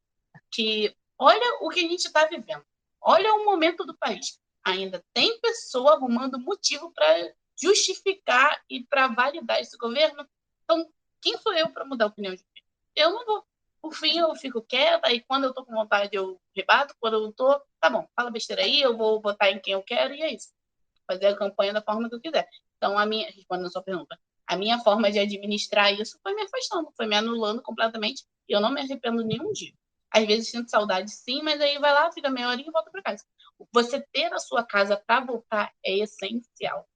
que olha o que a gente está vivendo. Olha o momento do país. Ainda tem pessoa arrumando motivo para justificar e para validar esse governo. Então, quem sou eu para mudar a opinião de mim? Eu não vou. Por fim, eu fico quieta, e quando eu tô com vontade, eu rebato. Quando eu tô, tá bom, fala besteira aí, eu vou votar em quem eu quero, e é isso. Fazer a campanha da forma que eu quiser. Então, respondendo a sua pergunta, a minha forma de administrar isso foi me afastando, foi me anulando completamente, e eu não me arrependo nenhum dia. Às vezes sinto saudade, sim, mas aí vai lá, fica meia horinha e volta para casa. Você ter a sua casa para voltar é essencial.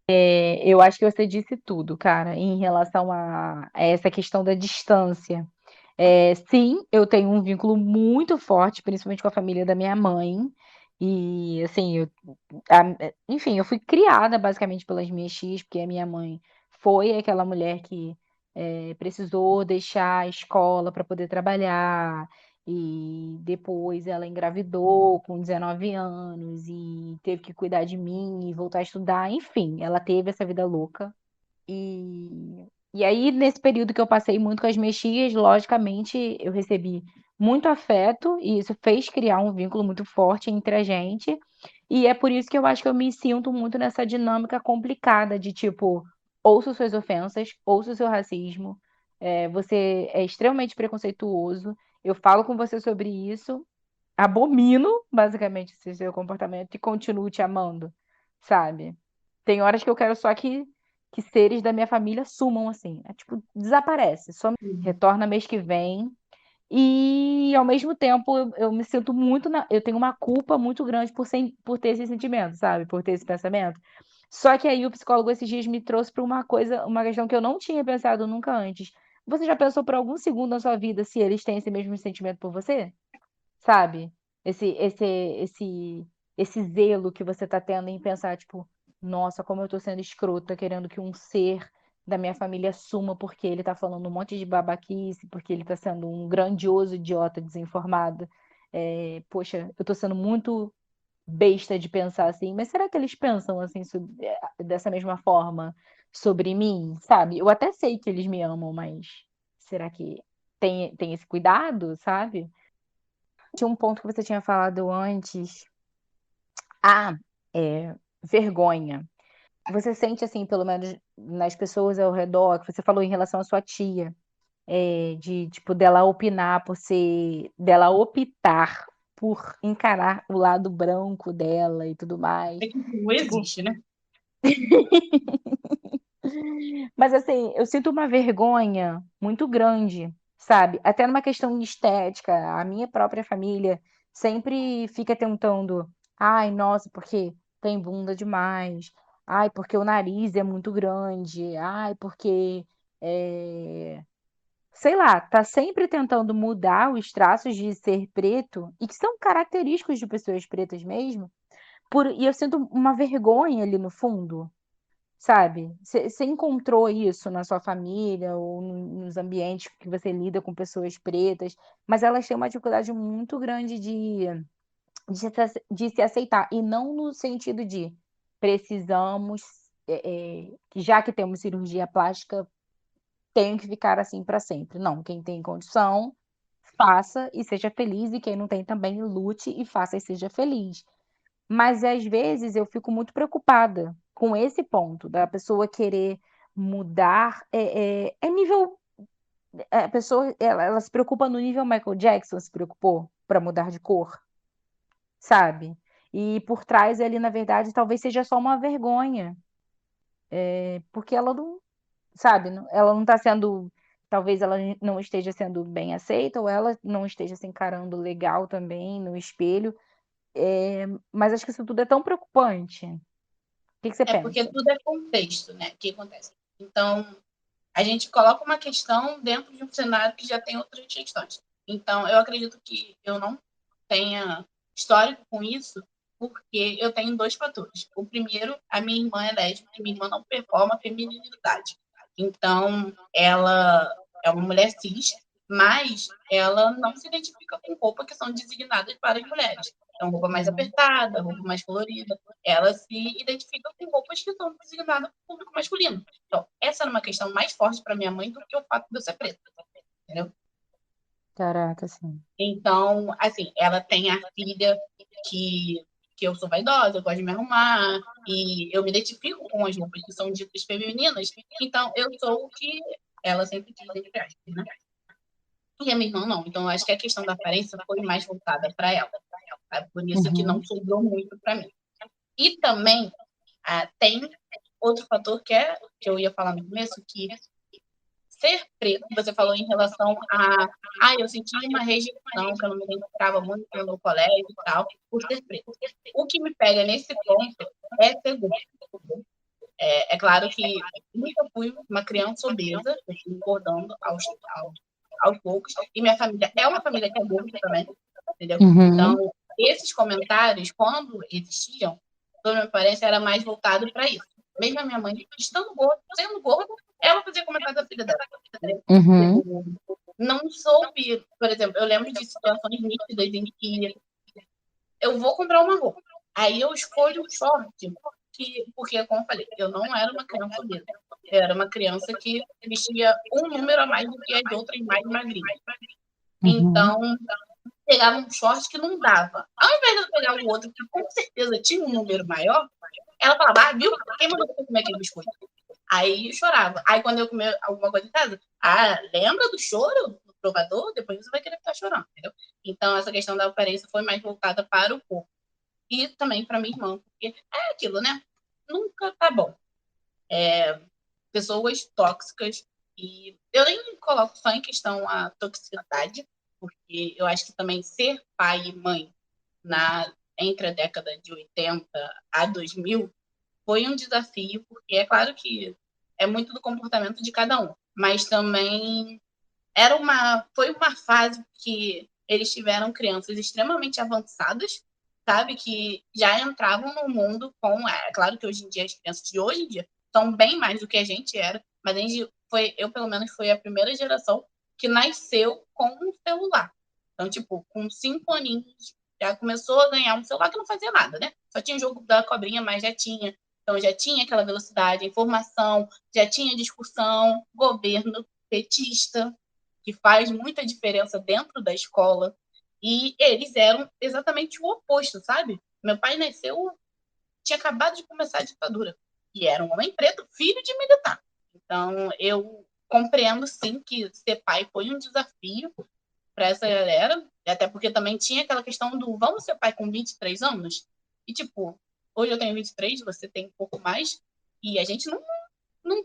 Eu acho que você disse tudo, cara, em relação a essa questão da distância. Sim, eu tenho um vínculo muito forte, principalmente com a família da minha mãe. E, assim, enfim, eu fui criada basicamente pelas minhas tias, porque a minha mãe foi aquela mulher que precisou deixar a escola para poder trabalhar. E depois ela engravidou com 19 anos e teve que cuidar de mim e voltar a estudar. Enfim, ela teve essa vida louca. E aí, nesse período que eu passei muito com as minhas tias, logicamente, eu recebi muito afeto e isso fez criar um vínculo muito forte entre a gente. E é por isso que eu acho que eu me sinto muito nessa dinâmica complicada de tipo, ouço suas ofensas, ouço o seu racismo, você é extremamente preconceituoso, eu falo com você sobre isso, abomino, basicamente, esse seu comportamento e continuo te amando, sabe? Tem horas que eu quero só que seres da minha família sumam, assim. Tipo, desaparece, só retorna mês que vem. E, ao mesmo tempo, eu me sinto muito. Eu tenho uma culpa muito grande por ter esse sentimento, sabe? Por ter esse pensamento. Só que aí o psicólogo esses dias me trouxe para uma coisa, uma questão que eu não tinha pensado nunca antes. Você já pensou por algum segundo na sua vida se eles têm esse mesmo sentimento por você? Sabe? Esse, esse, esse zelo que você tá tendo em pensar, tipo, nossa, como eu tô sendo escrota, querendo que um ser da minha família suma porque ele tá falando um monte de babaquice, porque ele tá sendo um grandioso idiota desinformado. Poxa, eu tô sendo muito besta de pensar assim, mas será que eles pensam assim, dessa mesma forma sobre mim, sabe? Eu até sei que eles me amam, mas será que tem esse cuidado, sabe? Tinha um ponto que você tinha falado antes. Ah, vergonha. Você sente, assim, pelo menos nas pessoas ao redor, que você falou em relação à sua tia, de, tipo, dela opinar dela optar por encarar o lado branco dela e tudo mais. É que não Tipo, existe, né? mas assim, eu sinto uma vergonha muito grande, sabe? Até numa questão de estética, a minha própria família sempre fica tentando, ai, nossa, porque tem bunda demais, ai, porque o nariz é muito grande, ai, porque sei lá, tá sempre tentando mudar os traços de ser preto e que são característicos de pessoas pretas mesmo, e eu sinto uma vergonha ali no fundo. Sabe? Você encontrou isso na sua família ou nos ambientes que você lida com pessoas pretas, mas elas têm uma dificuldade muito grande de se aceitar, e não no sentido de precisamos, que já que temos cirurgia plástica, tem que ficar assim para sempre. Não, quem tem condição, faça e seja feliz, e quem não tem também lute e faça e seja feliz. Mas às vezes eu fico muito preocupada com esse ponto da pessoa querer mudar. É nível. A pessoa ela se preocupa no nível Michael Jackson se preocupou para mudar de cor, sabe? E por trás ali, na verdade, talvez seja só uma vergonha, porque ela não, sabe, ela não está sendo. Talvez ela não esteja sendo bem aceita, ou ela não esteja se encarando legal também no espelho. Mas acho que isso tudo é tão preocupante. O que você É porque pensa? tudo é contexto, né? O que acontece? Então, a gente coloca uma questão dentro de um cenário que já tem outras questões. Então, eu acredito que eu não tenha histórico com isso, porque eu tenho dois fatores. O primeiro, a minha irmã é lésbica e minha irmã não performa a feminilidade. Então, ela é uma mulher cis, mas ela não se identifica com roupas que são designadas para as mulheres. Então, roupa mais Uhum. apertada, roupa mais colorida. Ela se identifica com roupas que são designadas para o público masculino. Então, essa era uma questão mais forte para minha mãe do que o fato de eu ser preta, entendeu? Caraca, assim. Então, assim, ela tem a filha que eu sou vaidosa, eu gosto de me arrumar, e eu me identifico com as roupas que são ditas femininas, então eu sou o que ela sempre quis, entre aspas, né? E a minha irmã não. Então, eu acho que a questão da aparência foi mais voltada para ela. Tá? Por isso que não Uhum. sobrou muito para mim. E também tem outro fator que eu ia falar no começo, que ser preto, você falou em relação a, eu senti uma rejeição, que eu não me identificava muito no meu colégio e tal, por ser preto. O que me pega nesse ponto é ser gordo. É claro que nunca fui uma criança obesa, eu fui engordando aos poucos, e minha família é uma família que é gorda também, entendeu? Uhum. Então, esses comentários, quando existiam, pela minha aparência, era mais voltado para isso. Mesmo a minha mãe, estando gorda, sendo gorda, ela fazia comentário da filha dela, entendeu? Uhum. Tipo, não soube, por exemplo, eu lembro de situações nítidas em que eu vou comprar uma roupa, aí eu escolho um short, porque, como eu falei, eu não era uma criança obesa, eu era uma criança que vestia um número a mais do que as outras mais magrinhas. Uhum. Então, pegava um short que não dava. Ao invés de eu pegar um outro que com certeza tinha um número maior, ela falava, viu? Quem mandou você comer aquele biscoito? Aí eu chorava. Aí quando eu comer alguma coisa em casa, lembra do choro do provador? Depois você vai querer ficar chorando, entendeu? Então essa questão da aparência foi mais voltada para o corpo. E também para minha irmã, porque é aquilo, né? Nunca tá bom. Pessoas tóxicas, e eu nem coloco só em questão a toxicidade, porque eu acho que também ser pai e mãe entre a década de 80 a 2000 foi um desafio, porque é claro que é muito do comportamento de cada um, mas também foi uma fase que eles tiveram crianças extremamente avançadas, sabe, que já entravam no mundo com, claro que hoje em dia as crianças de hoje em dia são bem mais do que a gente era, mas eu pelo menos fui a primeira geração que nasceu com um celular. Então, tipo, com 5 aninhos, já começou a ganhar um celular que não fazia nada, né? Só tinha o jogo da cobrinha, mas já tinha. Então, já tinha aquela velocidade, informação, já tinha discussão, governo petista, que faz muita diferença dentro da escola. E eles eram exatamente o oposto, sabe? Meu pai nasceu, tinha acabado de começar a ditadura. E era um homem preto, filho de militar. Então, eu compreendo, sim, que ser pai foi um desafio para essa galera, até porque também tinha aquela questão do vamos ser pai com 23 anos? E, tipo, hoje eu tenho 23, você tem um pouco mais, e a gente não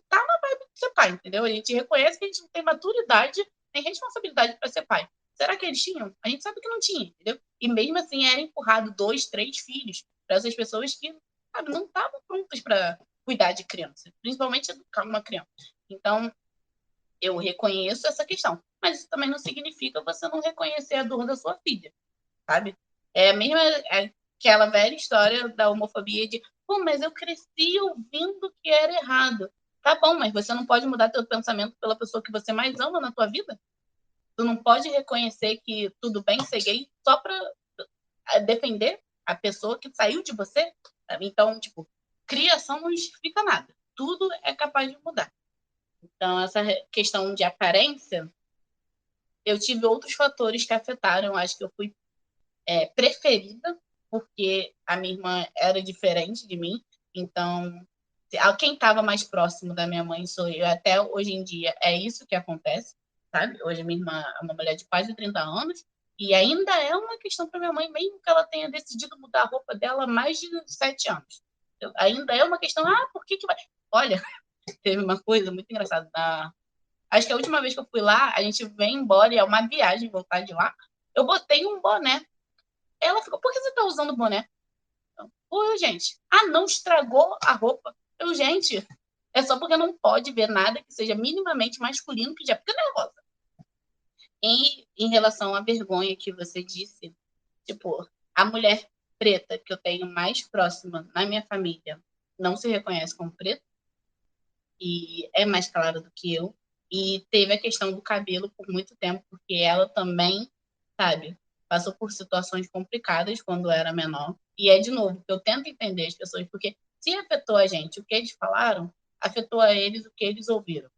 tá na vibe de ser pai, entendeu? A gente reconhece que a gente não tem maturidade nem responsabilidade para ser pai. Será que eles tinham? A gente sabe que não tinha, entendeu? E mesmo assim era empurrado 2, 3 filhos para essas pessoas que, sabe, não estavam prontas para cuidar de criança, principalmente educar uma criança. Então, eu reconheço essa questão, mas isso também não significa você não reconhecer a dor da sua filha, sabe? É a mesma aquela velha história da homofobia de, pô, mas eu cresci ouvindo que era errado. Tá bom, mas você não pode mudar teu pensamento pela pessoa que você mais ama na tua vida? Tu não pode reconhecer que tudo bem ser gay só para defender a pessoa que saiu de você. Sabe? Então, tipo, criação não justifica nada. Tudo é capaz de mudar. Então, essa questão de aparência, eu tive outros fatores que afetaram. Acho que eu fui preferida, porque a minha irmã era diferente de mim. Então, quem estava mais próximo da minha mãe sou eu. Até hoje em dia é isso que acontece, sabe? Hoje minha irmã é uma mulher de quase 30 anos e ainda é uma questão para minha mãe, mesmo que ela tenha decidido mudar a roupa dela há mais de 7 anos. Ainda é uma questão, por que vai? Olha, teve uma coisa muito engraçada. Acho que a última vez que eu fui lá, a gente vem embora e é uma viagem voltar de lá. Eu botei um boné. Ela ficou, por que você tá usando boné? Oi, gente. Não, estragou a roupa. Gente, é só porque não pode ver nada que seja minimamente masculino que já fica nervosa. Em relação à vergonha que você disse, tipo, a mulher preta que eu tenho mais próxima na minha família não se reconhece como preta e é mais clara do que eu. E teve a questão do cabelo por muito tempo, porque ela também, sabe, passou por situações complicadas quando era menor. E é, de novo, eu tento entender as pessoas, porque se afetou a gente o que eles falaram, afetou a eles o que eles ouviram.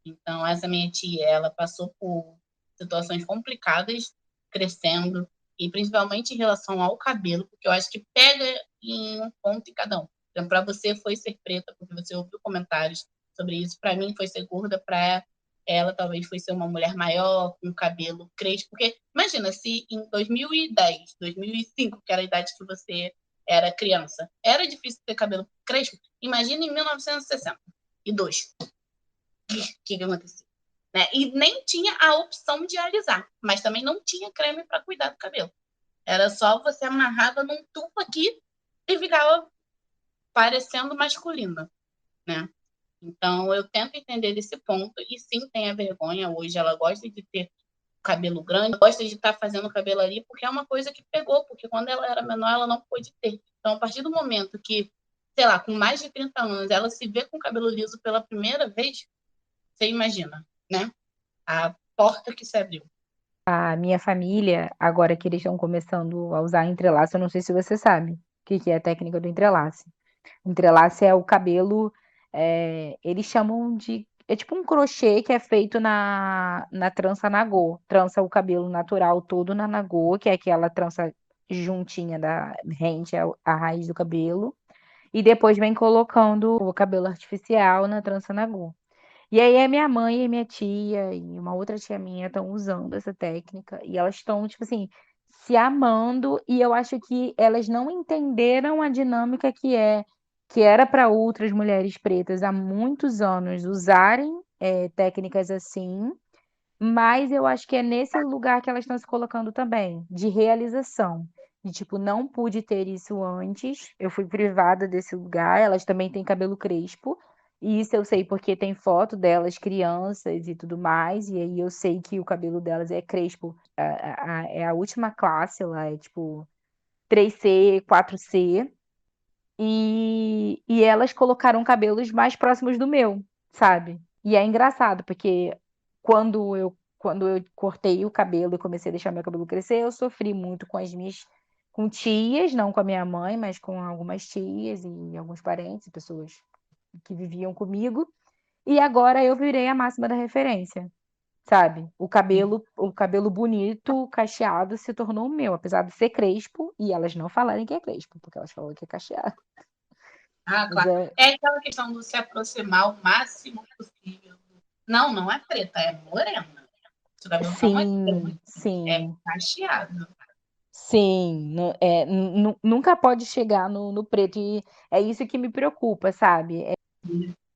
Então, essa minha tia, ela passou por situações complicadas crescendo, e principalmente em relação ao cabelo, porque eu acho que pega em um ponto em cada um. Então, para você foi ser preta, porque você ouviu comentários sobre isso. Para mim foi ser gorda, para ela talvez foi ser uma mulher maior, com cabelo crespo. Porque imagina, se em 2010, 2005, que era a idade que você era criança, era difícil ter cabelo crespo, imagina em 1962. O que aconteceu? Né? E nem tinha a opção de alisar, mas também não tinha creme para cuidar do cabelo. Era só você amarrava num tubo aqui e ficava parecendo masculina, né? Então, eu tento entender desse ponto, e sim, tem a vergonha hoje, ela gosta de ter cabelo grande, gosta de estar fazendo cabelo ali, porque é uma coisa que pegou, porque quando ela era menor, ela não pôde ter. Então, a partir do momento que, sei lá, com mais de 30 anos, ela se vê com cabelo liso pela primeira vez, você imagina, né? A porta que se abriu. A minha família, agora que eles estão começando a usar entrelaço, eu não sei se você sabe o que é a técnica do entrelaço. Entrelace é o cabelo, eles chamam de. É tipo um crochê que é feito na trança nagô. Trança o cabelo natural todo na nagô, que é aquela trança juntinha da rente à raiz do cabelo. E depois vem colocando o cabelo artificial na trança nagô. E aí a minha mãe e minha tia e uma outra tia minha estão usando essa técnica e elas estão, tipo assim, se amando e eu acho que elas não entenderam a dinâmica que era para outras mulheres pretas há muitos anos usarem técnicas assim, mas eu acho que é nesse lugar que elas estão se colocando também, de realização. De tipo, não pude ter isso antes, eu fui privada desse lugar. Elas também têm cabelo crespo, e isso eu sei porque tem foto delas, crianças e tudo mais, e aí eu sei que o cabelo delas é crespo. É a última classe lá, é tipo 3C, 4C, e elas colocaram cabelos mais próximos do meu, sabe? E é engraçado, porque quando eu cortei o cabelo e comecei a deixar meu cabelo crescer, eu sofri muito com tias, não com a minha mãe, mas com algumas tias e alguns parentes, pessoas que viviam comigo. E agora eu virei a máxima da referência, sabe? O cabelo bonito, cacheado, se tornou o meu, apesar de ser crespo, e elas não falarem que é crespo, porque elas falam que é cacheado. Mas Claro. É aquela questão de se aproximar o máximo possível. Não, não é preta, é morena. Seu cabelo não é sim, preto, é sim, cacheado. sim. Nunca pode chegar no preto, e é isso que me preocupa, sabe?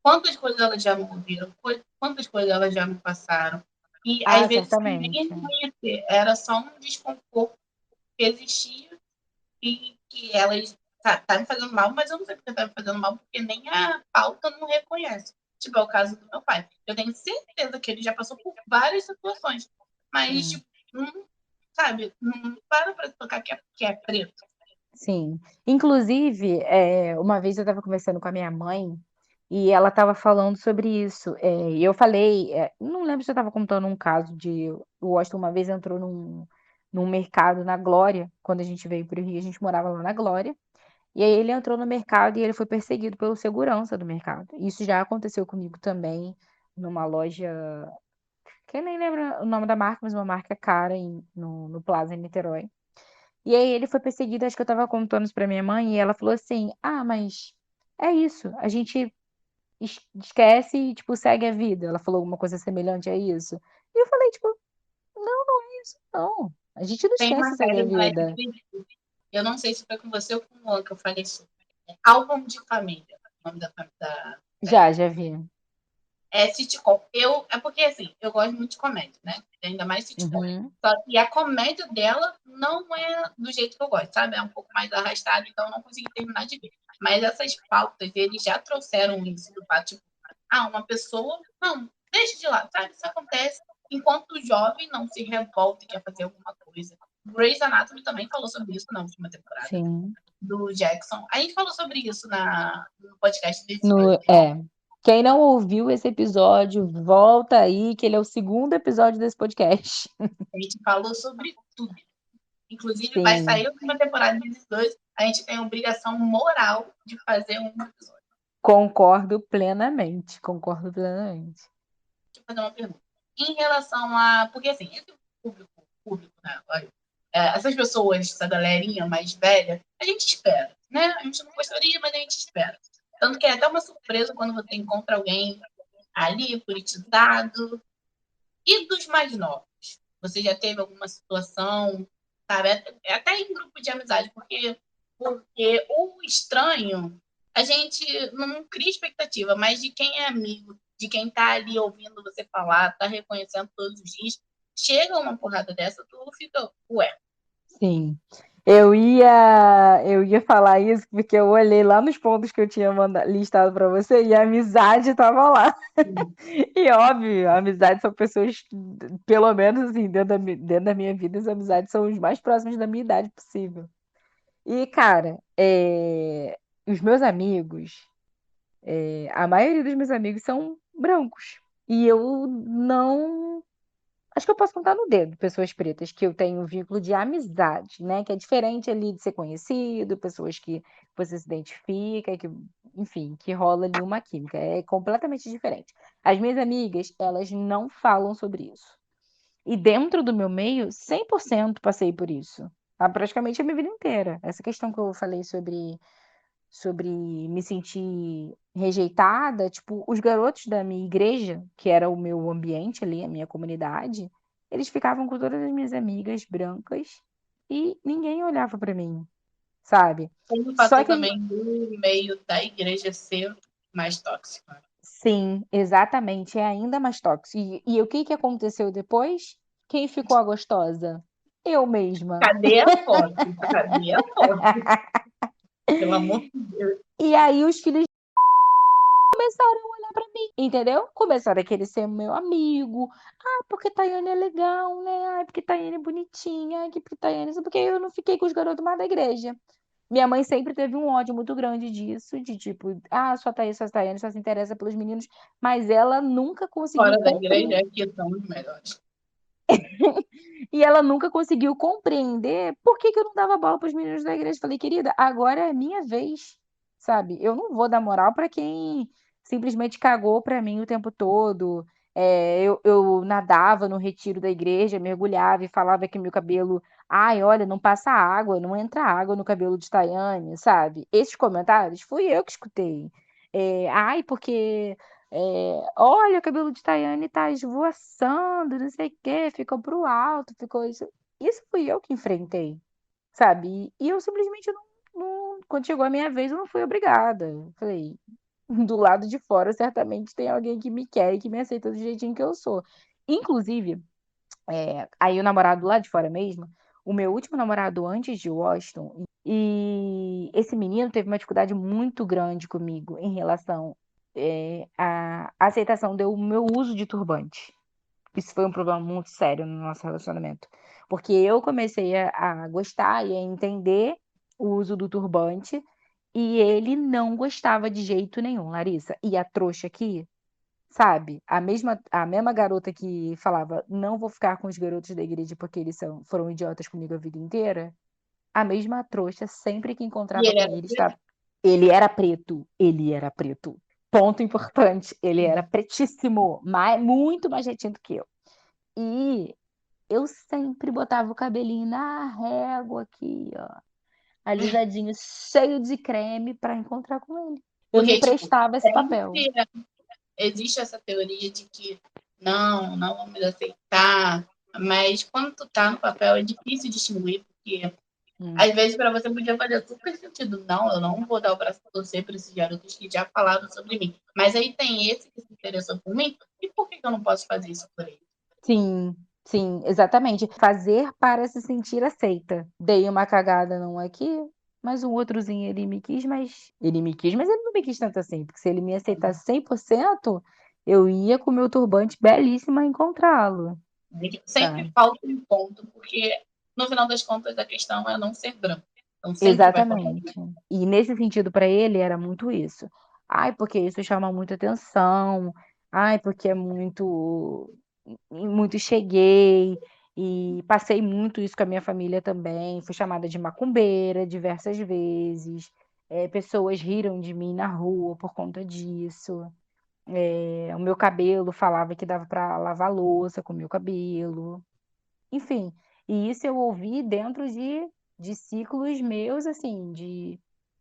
Quantas coisas elas já não ouviram, quantas coisas elas já não passaram. E às vezes sem nem Certamente. reconhecer, era só um desconforto que existia e que elas tá me fazendo mal, mas eu não sei porque tá me fazendo mal, porque nem a pauta não reconhece. Tipo, é o caso do meu pai. Eu tenho certeza que ele já passou por várias situações, mas, Sim. tipo, não, sabe, não para tocar que é preto. Sim. Inclusive, uma vez eu estava conversando com a minha mãe e ela estava falando sobre isso. E eu falei, não lembro se eu estava contando um caso de o Washington uma vez entrou num mercado na Glória. Quando a gente veio para o Rio, a gente morava lá na Glória. E aí ele entrou no mercado e ele foi perseguido pelo segurança do mercado. Isso já aconteceu comigo também numa loja, que eu nem lembro o nome da marca, mas uma marca cara no Plaza em Niterói. E aí ele foi perseguido, acho que eu tava contando isso pra minha mãe, e ela falou assim: Ah, mas é isso, a gente esquece e, tipo, segue a vida. Ela falou alguma coisa semelhante a isso. E eu falei, tipo, não, não é isso, não. A gente não Tem esquece uma e segue a série na vida. Netflix, eu não sei se foi com você ou com o Luan que eu falei sobre. Álbum de Família, o nome da série. Já vi. É sitcom. É porque, assim, eu gosto muito de comédia, né? Ainda mais sitcom. Uhum. Só que a comédia dela não é do jeito que eu gosto, sabe? É um pouco mais arrastada, então eu não consegui terminar de ver. Mas essas pautas, eles já trouxeram isso do fato, tipo, uma pessoa, não, deixa de lado, sabe? Isso acontece enquanto o jovem não se revolta e quer fazer alguma coisa. Grey's Anatomy também falou sobre isso na última temporada, Sim. do Jackson. A gente falou sobre isso no podcast desse No, ano. é. Quem não ouviu esse episódio, volta aí, que ele é o segundo episódio desse podcast. A gente falou sobre tudo. Inclusive, vai Sim, sair uma temporada desses dois. A gente tem a obrigação moral de fazer um episódio. concordo plenamente. Concordo plenamente. Deixa eu fazer uma pergunta. Em relação a. Porque, assim, entre o público, né? Essas pessoas, essa galerinha mais velha, a gente espera, né? A gente não gostaria, mas a gente espera. Tanto que é até uma surpresa quando você encontra alguém ali, politizado. E dos mais novos? Você já teve alguma situação, sabe? Até em grupo de amizade, porque o estranho, a gente não cria expectativa, mas de quem é amigo, de quem tá ali ouvindo você falar, tá reconhecendo todos os dias, chega uma porrada dessa, tu fica, ué. Sim. Eu ia falar isso porque eu olhei lá nos pontos que eu tinha listado para você e a amizade estava lá. E óbvio, a amizade são pessoas, pelo menos assim, dentro da minha vida, as amizades são os mais próximos da minha idade possível. E, cara, os meus amigos, a maioria dos meus amigos são brancos. E eu não. Acho que eu posso contar no dedo pessoas pretas que eu tenho um vínculo de amizade, né? Que é diferente ali de ser conhecido, pessoas que você se identifica, que, enfim, que rola ali uma química. É completamente diferente. As minhas amigas, elas não falam sobre isso. E dentro do meu meio, 100% passei por isso. Praticamente a minha vida inteira. Essa questão que eu falei sobre me sentir rejeitada, tipo, os garotos da minha igreja, que era o meu ambiente ali, a minha comunidade, eles ficavam com todas as minhas amigas brancas e ninguém olhava pra mim, sabe? Tem o Só fator que, também do meio da igreja ser mais tóxico. sim, exatamente, é ainda mais tóxico. E o que que aconteceu depois? Quem ficou a gostosa? Eu mesma. Cadê a foto? Cadê a foto? Pelo amor de Deus. E aí os filhos começaram a olhar pra mim, entendeu? Começaram a querer ser meu amigo. Ah, porque Tayane é legal, né? Ai, porque Tayane é bonitinha. Ai, que porque Tayane... Porque eu não fiquei com os garotos mais da igreja. Minha mãe sempre teve um ódio muito grande disso, de tipo, sua Tayane só se interessa pelos meninos, mas ela nunca conseguiu Fora da igreja, compreender. aqui são os melhores. E ela nunca conseguiu compreender por que que eu não dava bola para os meninos da igreja. Falei, querida, agora é a minha vez, sabe? Eu não vou dar moral para quem simplesmente cagou para mim o tempo todo. Eu nadava no retiro da igreja, mergulhava e falava que meu cabelo, ai, olha, não passa água, não entra água no cabelo de Tayane, sabe? Esses comentários fui eu que escutei. Ai, porque olha, o cabelo de Tayane tá esvoaçando, não sei o quê, ficou pro alto, ficou isso. Isso fui eu que enfrentei, sabe? E eu simplesmente quando chegou a minha vez, eu não fui obrigada. Falei, do lado de fora, certamente tem alguém que me quer e que me aceita do jeitinho que eu sou. Inclusive, aí o namorado lá de fora mesmo, o meu último namorado antes de Washington, e esse menino teve uma dificuldade muito grande comigo em relação à aceitação do meu uso de turbante. Isso foi um problema muito sério no nosso relacionamento. Porque eu comecei a gostar e a entender o uso do turbante, e ele não gostava de jeito nenhum, Larissa. E a trouxa aqui? sabe? A mesma garota que falava, não vou ficar com os garotos da igreja porque eles foram idiotas comigo a vida inteira. A mesma trouxa, sempre que E encontrava ele com era ele, preto. estava. Ele era preto. Ele era preto. Ponto importante. Ele era pretíssimo. Muito mais retinto do que eu. E eu sempre botava o cabelinho na régua aqui, ó. Alisadinho, cheio de creme para encontrar com ele. Eu me Porque, tipo, prestava esse papel. sempre existe essa teoria de que não vamos aceitar, mas quando tu tá no papel é difícil distinguir, porque Hum. às vezes para você podia fazer super sentido. Não, eu não vou dar o braço a torcer para esses garotos que já falaram sobre mim. Mas aí tem esse que se interessou por mim, e por que eu não posso fazer isso por ele? Sim, sim, exatamente. Fazer para se sentir aceita. Dei uma cagada não aqui, mas um outrozinho ele me quis, mas ele não me quis tanto assim, porque se ele me aceitasse 100%, eu ia com o meu turbante belíssima encontrá-lo, Sempre sabe? falta um ponto, porque no final das contas a questão é não ser branco. Então sempre vai faltar um Exatamente. E nesse sentido, para ele, era muito isso. Ai, porque isso chama muita atenção. Ai, porque é muito cheguei. E passei muito isso com a minha família também. Fui chamada de macumbeira diversas vezes. Pessoas riram de mim na rua por conta disso. O meu cabelo falava que dava para lavar louça com o meu cabelo. Enfim, e isso eu ouvi dentro de ciclos meus, assim,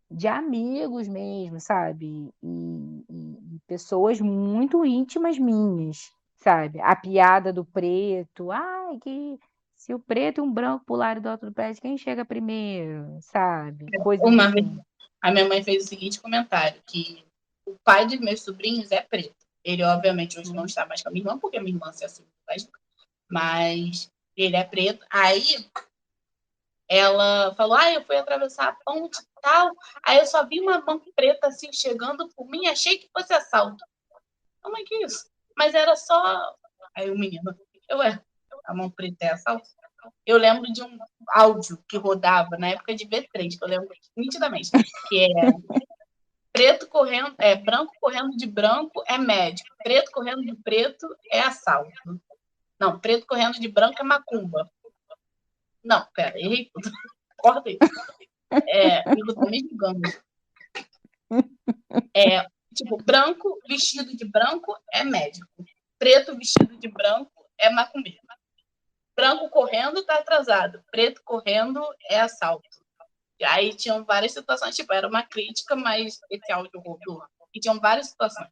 de amigos mesmo, sabe? E pessoas muito íntimas minhas, sabe? A piada do preto, ai, que se o preto e um branco pularem do alto do prédio, quem chega primeiro, sabe? Coisas Uma vez assim. a minha mãe fez o seguinte comentário, que o pai dos meus sobrinhos é preto. Ele, obviamente, hoje não Hum. está mais com a minha irmã, porque a minha irmã se assumiu, mas ele é preto. Aí ela falou, eu fui atravessar a ponte e tal, aí eu só vi uma mão preta assim chegando por mim, achei que fosse assalto. Como é que é isso? Mas era só... Aí o menino, a mão preta é assalto? Eu lembro de um áudio que rodava na época de V3, que eu lembro nitidamente, que é preto correndo, branco correndo de branco é médico, preto correndo de preto é assalto. Não, preto correndo de branco é macumba. Não, pera, errei tudo. Corta aí. Eu tô me julgando. Tipo, branco vestido de branco é médico. Preto vestido de branco é macumbeiro. Branco correndo tá atrasado. Preto correndo é assalto. E aí tinham várias situações, tipo, era uma crítica, mas esse áudio rodou. E tinham várias situações.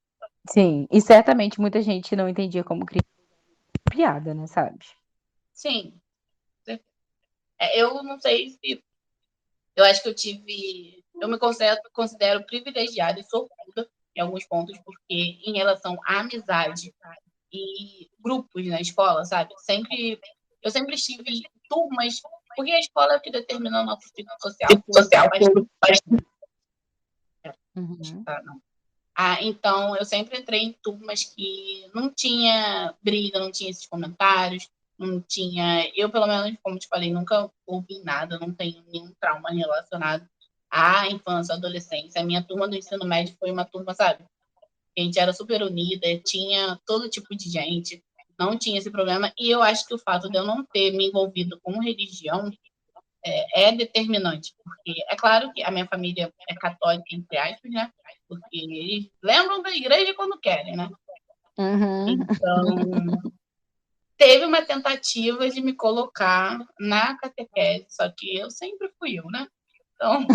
Sim, e certamente muita gente não entendia como criar piada, né, sabe? Sim. Eu não sei se... Eu acho que eu tive... Eu me considero privilegiada e sortuda em alguns pontos, porque em relação à amizade e grupos na escola, sabe? Eu sempre estive em turmas, porque a escola é o que determina o nosso ciclo social, que hoje Social, faz tudo. Uhum. Tá, não. Então, eu sempre entrei em turmas que não tinha briga, não tinha esses comentários, não tinha... Eu, pelo menos, como te falei, nunca ouvi nada, não tenho nenhum trauma relacionado à infância, à adolescência. A minha turma do ensino médio foi uma turma, sabe? A gente era super unida, tinha todo tipo de gente, não tinha esse problema. E eu acho que o fato de eu não ter me envolvido com religião é determinante, porque é claro que a minha família é católica, entre aspas, né? Porque eles lembram da igreja quando querem, né? Uhum. Então, teve uma tentativa de me colocar na catequese, só que eu sempre fui eu, né? Então,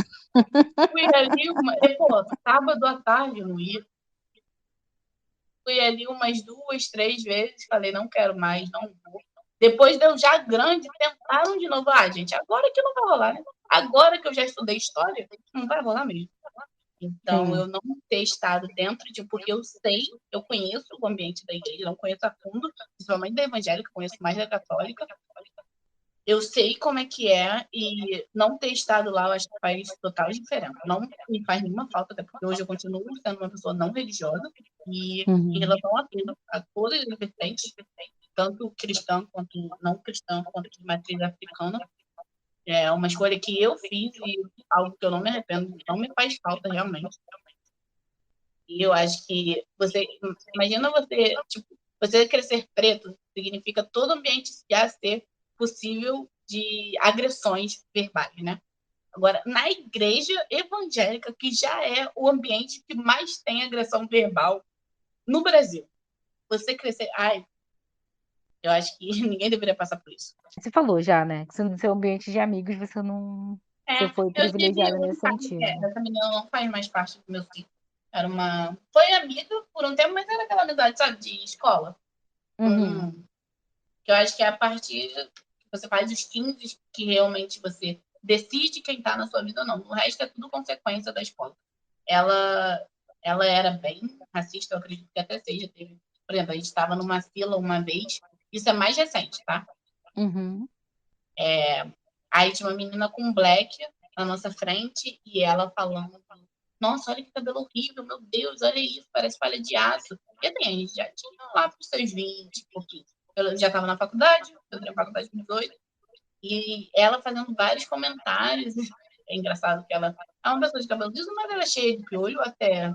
fui ali, sábado à tarde eu não ia, fui ali umas 2, 3 vezes, falei, não quero mais, não vou. Depois deu já grande, tentaram de novo. Gente, agora que não vai rolar, né? Agora que eu já estudei história, não vai rolar mesmo. Então, Sim. eu não ter estado dentro de... Porque eu conheço o ambiente da igreja, não conheço a fundo, principalmente da evangélica, conheço mais da católica. Eu sei como é que é, e não ter estado lá, eu acho que faz total diferença. Não me faz nenhuma falta, até porque hoje eu continuo sendo uma pessoa não religiosa, e em Uhum. relação a tudo, a todas as vertentes, tanto cristã quanto não cristã, quanto de matriz africana, é uma escolha que eu fiz e algo que eu não me arrependo, não me faz falta realmente. E eu acho que imagina você, tipo, você crescer preto significa todo ambiente já ser possível de agressões verbais, né? Agora, na igreja evangélica, que já é o ambiente que mais tem agressão verbal no Brasil, você crescer. Ai, eu acho que ninguém deveria passar por isso. Você falou já, né? Que no seu ambiente de amigos você não. Você foi Eu tive privilegiada um nesse caso que sentido. essa menina não faz mais parte do meu ciclo. Era uma. Foi amiga por um tempo, mas era aquela amizade, sabe, de escola. Uhum. Que eu acho que é a partir que você faz os 15 que realmente você decide quem tá na sua vida ou não. O resto é tudo consequência da escola. Ela, ela era bem racista, eu acredito que até seja. Por exemplo, a gente estava numa fila uma vez, isso é mais recente, tá? Uhum. Aí tinha uma menina com black na nossa frente e ela falando: Nossa, olha que cabelo horrível, meu Deus, olha isso, parece palha de aço. E assim, a gente já tinha lá para os seus 20, pouquinho. Eu já estava na faculdade, eu entrei na faculdade com 18, e ela fazendo vários comentários. É engraçado que ela é uma pessoa de cabelo liso, mas ela é cheia de piolho até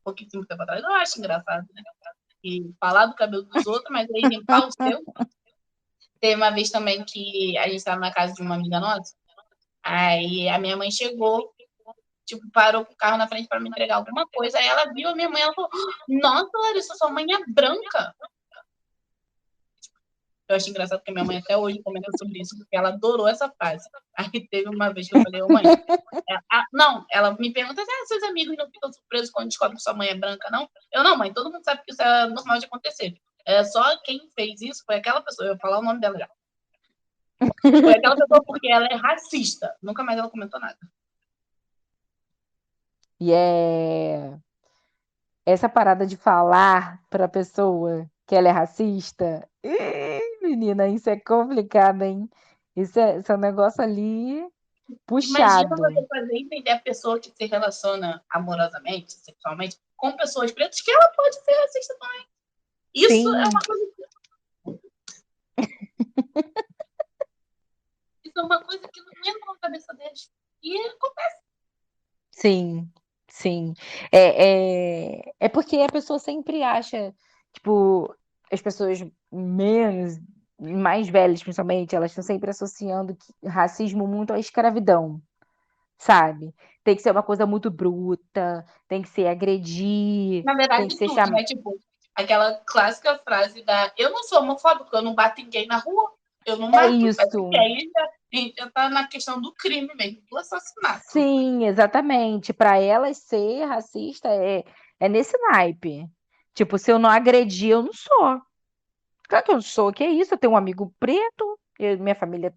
pouquíssimo tempo atrás. Eu acho engraçado, né? E falar do cabelo dos outros, mas aí limpar o seu. Teve uma vez também que a gente estava na casa de uma amiga nossa, aí a minha mãe chegou, tipo, parou com o carro na frente para me entregar alguma coisa, aí ela viu a minha mãe, ela falou, nossa, Larissa, sua mãe é branca. Eu acho engraçado porque minha mãe até hoje comenta sobre isso, porque ela adorou essa frase. Aí teve uma vez que eu falei, ô mãe, não, ela me pergunta assim, seus amigos não ficam surpresos quando descobrem que sua mãe é branca, não? Eu não, mãe, todo mundo sabe que isso é normal de acontecer. É só quem fez isso foi aquela pessoa, eu vou falar o nome dela já. Foi aquela pessoa porque ela é racista. Nunca mais ela comentou nada. E essa parada de falar pra pessoa que ela é racista. Menina, isso é complicado, hein? Isso é um negócio ali Imagina puxado. você fazer entender a pessoa que se relaciona amorosamente, sexualmente, com pessoas pretas, que ela pode ser racista também. Isso é Sim, uma coisa, isso é uma coisa que não entra na cabeça deles. E acontece. sim, sim. É porque a pessoa sempre acha, tipo, as pessoas menos, mais velhas, principalmente, elas estão sempre associando racismo muito à escravidão. Sabe? Tem que ser uma coisa muito bruta, tem que ser agredir, Na tem que verdade, ser tudo, chamar. né? Tipo, aquela clássica frase da eu não sou homofóbico, eu não bato em gay na rua, eu não É mato, mas que isso. aí já tá na questão do crime mesmo, do assassinato. Sim, exatamente. Para elas ser racista é nesse naipe. Tipo, se eu não agredir, eu não sou. Claro que eu não sou, que é isso? Eu tenho um amigo preto, minha família.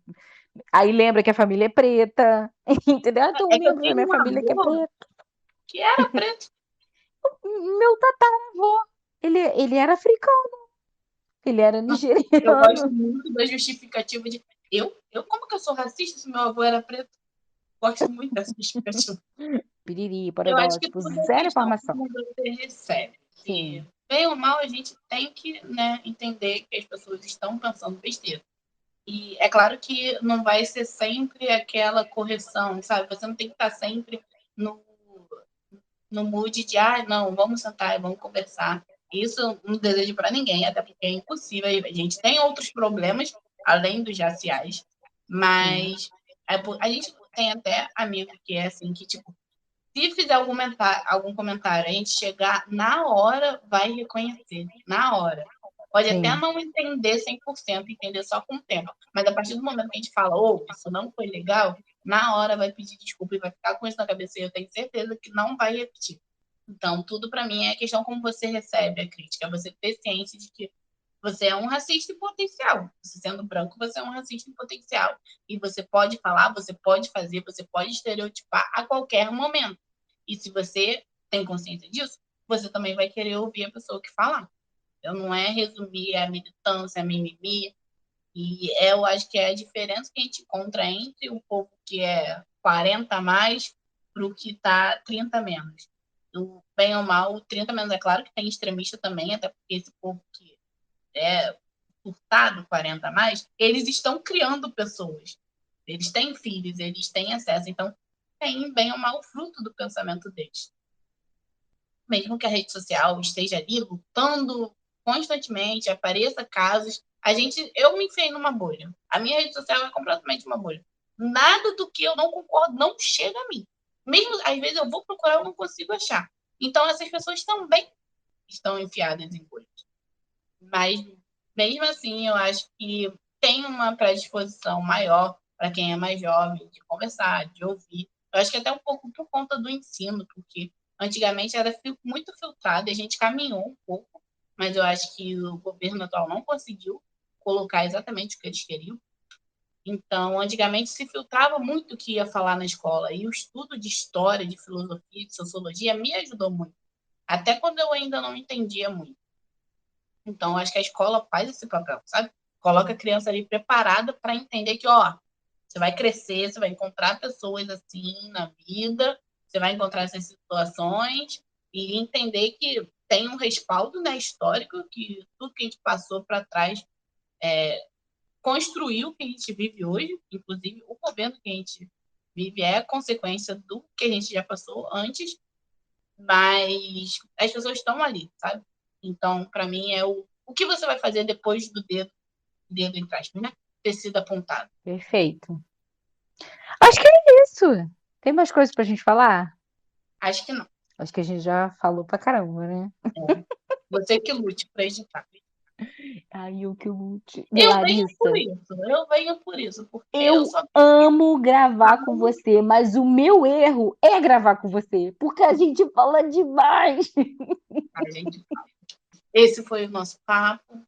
Aí lembra que a família é preta, entendeu? Eu tenho um É que eu membro da tenho minha um família que é avô preto. que era preto. Meu tataravô, ele era africano, ele era Eu gosto nigeriano. muito da justificativa de como que eu sou racista se meu avô era preto? Gosto muito dessa justificativa. Piriri, Eu pororó, acho que tipo, tudo é zero questão informação. como você recebe. E, Sim, bem ou mal, a gente tem que, né, entender que as pessoas estão pensando besteira. E é claro que não vai ser sempre aquela correção, sabe? Você não tem que estar sempre no, no mood de, não, vamos sentar e vamos conversar. Isso eu não desejo para ninguém, até porque é impossível. A gente tem outros problemas, além dos raciais, sim, mas a gente tem até amigo que é assim, que tipo, se fizer algum comentário, a gente chegar na hora, vai reconhecer, na hora. Pode até sim. não entender 100%, entender só com o tempo. Mas a partir do momento que a gente fala, isso não foi legal, na hora vai pedir desculpa e vai ficar com isso na cabeça. E eu tenho certeza que não vai repetir. Então, tudo para mim é questão como você recebe a crítica. Você ter ciência de que você é um racista em potencial. Você sendo branco, você é um racista em potencial. E você pode falar, você pode fazer, você pode estereotipar a qualquer momento. E se você tem consciência disso, você também vai querer ouvir a pessoa que falar. Então, não é resumir a militância, a mimimi. E eu acho que é a diferença que a gente encontra entre o povo que é 40 a mais para o que está 30 a menos. Do bem ou mal, o 30 a menos é claro que tem extremista também, até porque esse povo que é furtado 40 a mais, eles estão criando pessoas. Eles têm filhos, eles têm acesso. Então, tem bem ou mal o fruto do pensamento deles. mesmo que a rede social esteja ali lutando constantemente, apareça casos, eu me enfiei numa bolha. A minha rede social é completamente uma bolha. Nada do que eu não concordo não chega a mim. Mesmo, às vezes, eu vou procurar, eu não consigo achar. Então, essas pessoas também estão enfiadas em bolhas. Mas, mesmo assim, eu acho que tem uma predisposição maior para quem é mais jovem de conversar, de ouvir. Eu acho que até um pouco por conta do ensino, porque antigamente era muito filtrado, a gente caminhou um pouco, mas eu acho que o governo atual não conseguiu colocar exatamente o que eles queriam. Então, antigamente se filtrava muito o que ia falar na escola, e o estudo de história, de filosofia, de sociologia me ajudou muito, até quando eu ainda não entendia muito. Então, acho que a escola faz esse papel, sabe? Coloca a criança ali preparada para entender que, ó, você vai crescer, você vai encontrar pessoas assim na vida, você vai encontrar essas situações e entender que tem um respaldo, né, histórico, que tudo que a gente passou para trás construiu o que a gente vive hoje, inclusive o governo que a gente vive é consequência do que a gente já passou antes, mas as pessoas estão ali, sabe? Então, para mim, é o que você vai fazer depois do dedo entre aspas, né? Ter sido apontado. Perfeito. Acho que é isso. Tem mais coisas pra gente falar? Acho que não. Acho que a gente já falou pra caramba, né? Você que lute para editar. Ai, eu que lute. Eu venho por Larissa, isso, porque eu eu só amo gravar com você, mas o meu erro é gravar com você, porque a gente fala demais. a gente fala. Esse foi o nosso papo.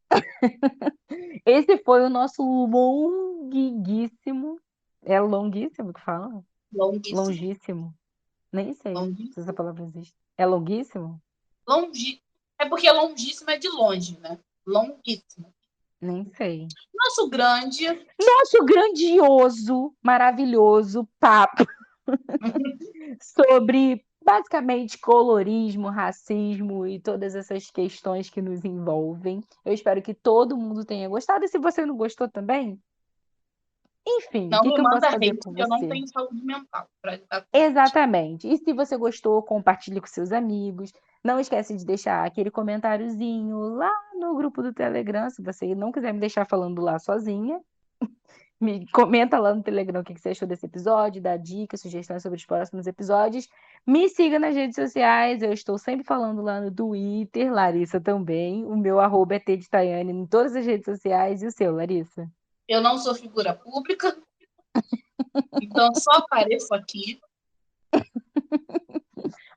Esse foi o nosso longuíssimo. É longuíssimo que fala? Longuíssimo. Longíssimo. Nem sei se essa Longuíssimo. palavra existe. É longuíssimo? É porque longíssimo é de longe, né? Longuíssimo. Nem sei. Nosso grande. Nosso grandioso, maravilhoso papo sobre basicamente colorismo, racismo e todas essas questões que nos envolvem. Eu espero que todo mundo tenha gostado. E se você não gostou também, enfim, o Não que me que eu posso manda fazer hate, por que eu não você? tenho saúde mental para lidar com hate. Exatamente. E se você gostou, compartilhe com seus amigos. Não esquece de deixar aquele comentáriozinho lá no grupo do Telegram, se você não quiser me deixar falando lá sozinha. Me comenta lá no Telegram o que você achou desse episódio, dá dicas, sugestões sobre os próximos episódios. Me siga nas redes sociais, eu estou sempre falando lá no Twitter, Larissa também. O meu arroba é @tedtaiane em todas as redes sociais. E o seu, Larissa? Eu não sou figura pública, então só apareço aqui.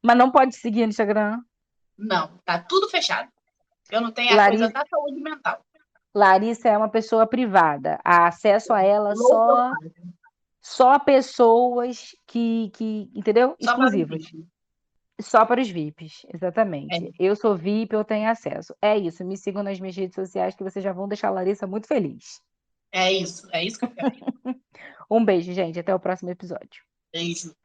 Mas não pode seguir no Instagram. Não, tá tudo fechado. Eu não tenho a coisa Larissa, da saúde mental. Larissa é uma pessoa privada. Há acesso a ela Low só pessoas que, entendeu? só para o Exclusivas. vídeo. Só para os VIPs, É, exatamente. Eu sou VIP, eu tenho acesso. É isso, me sigam nas minhas redes sociais que vocês já vão deixar a Larissa muito feliz. é isso que eu quero. Um beijo, gente, até o próximo episódio. Beijo.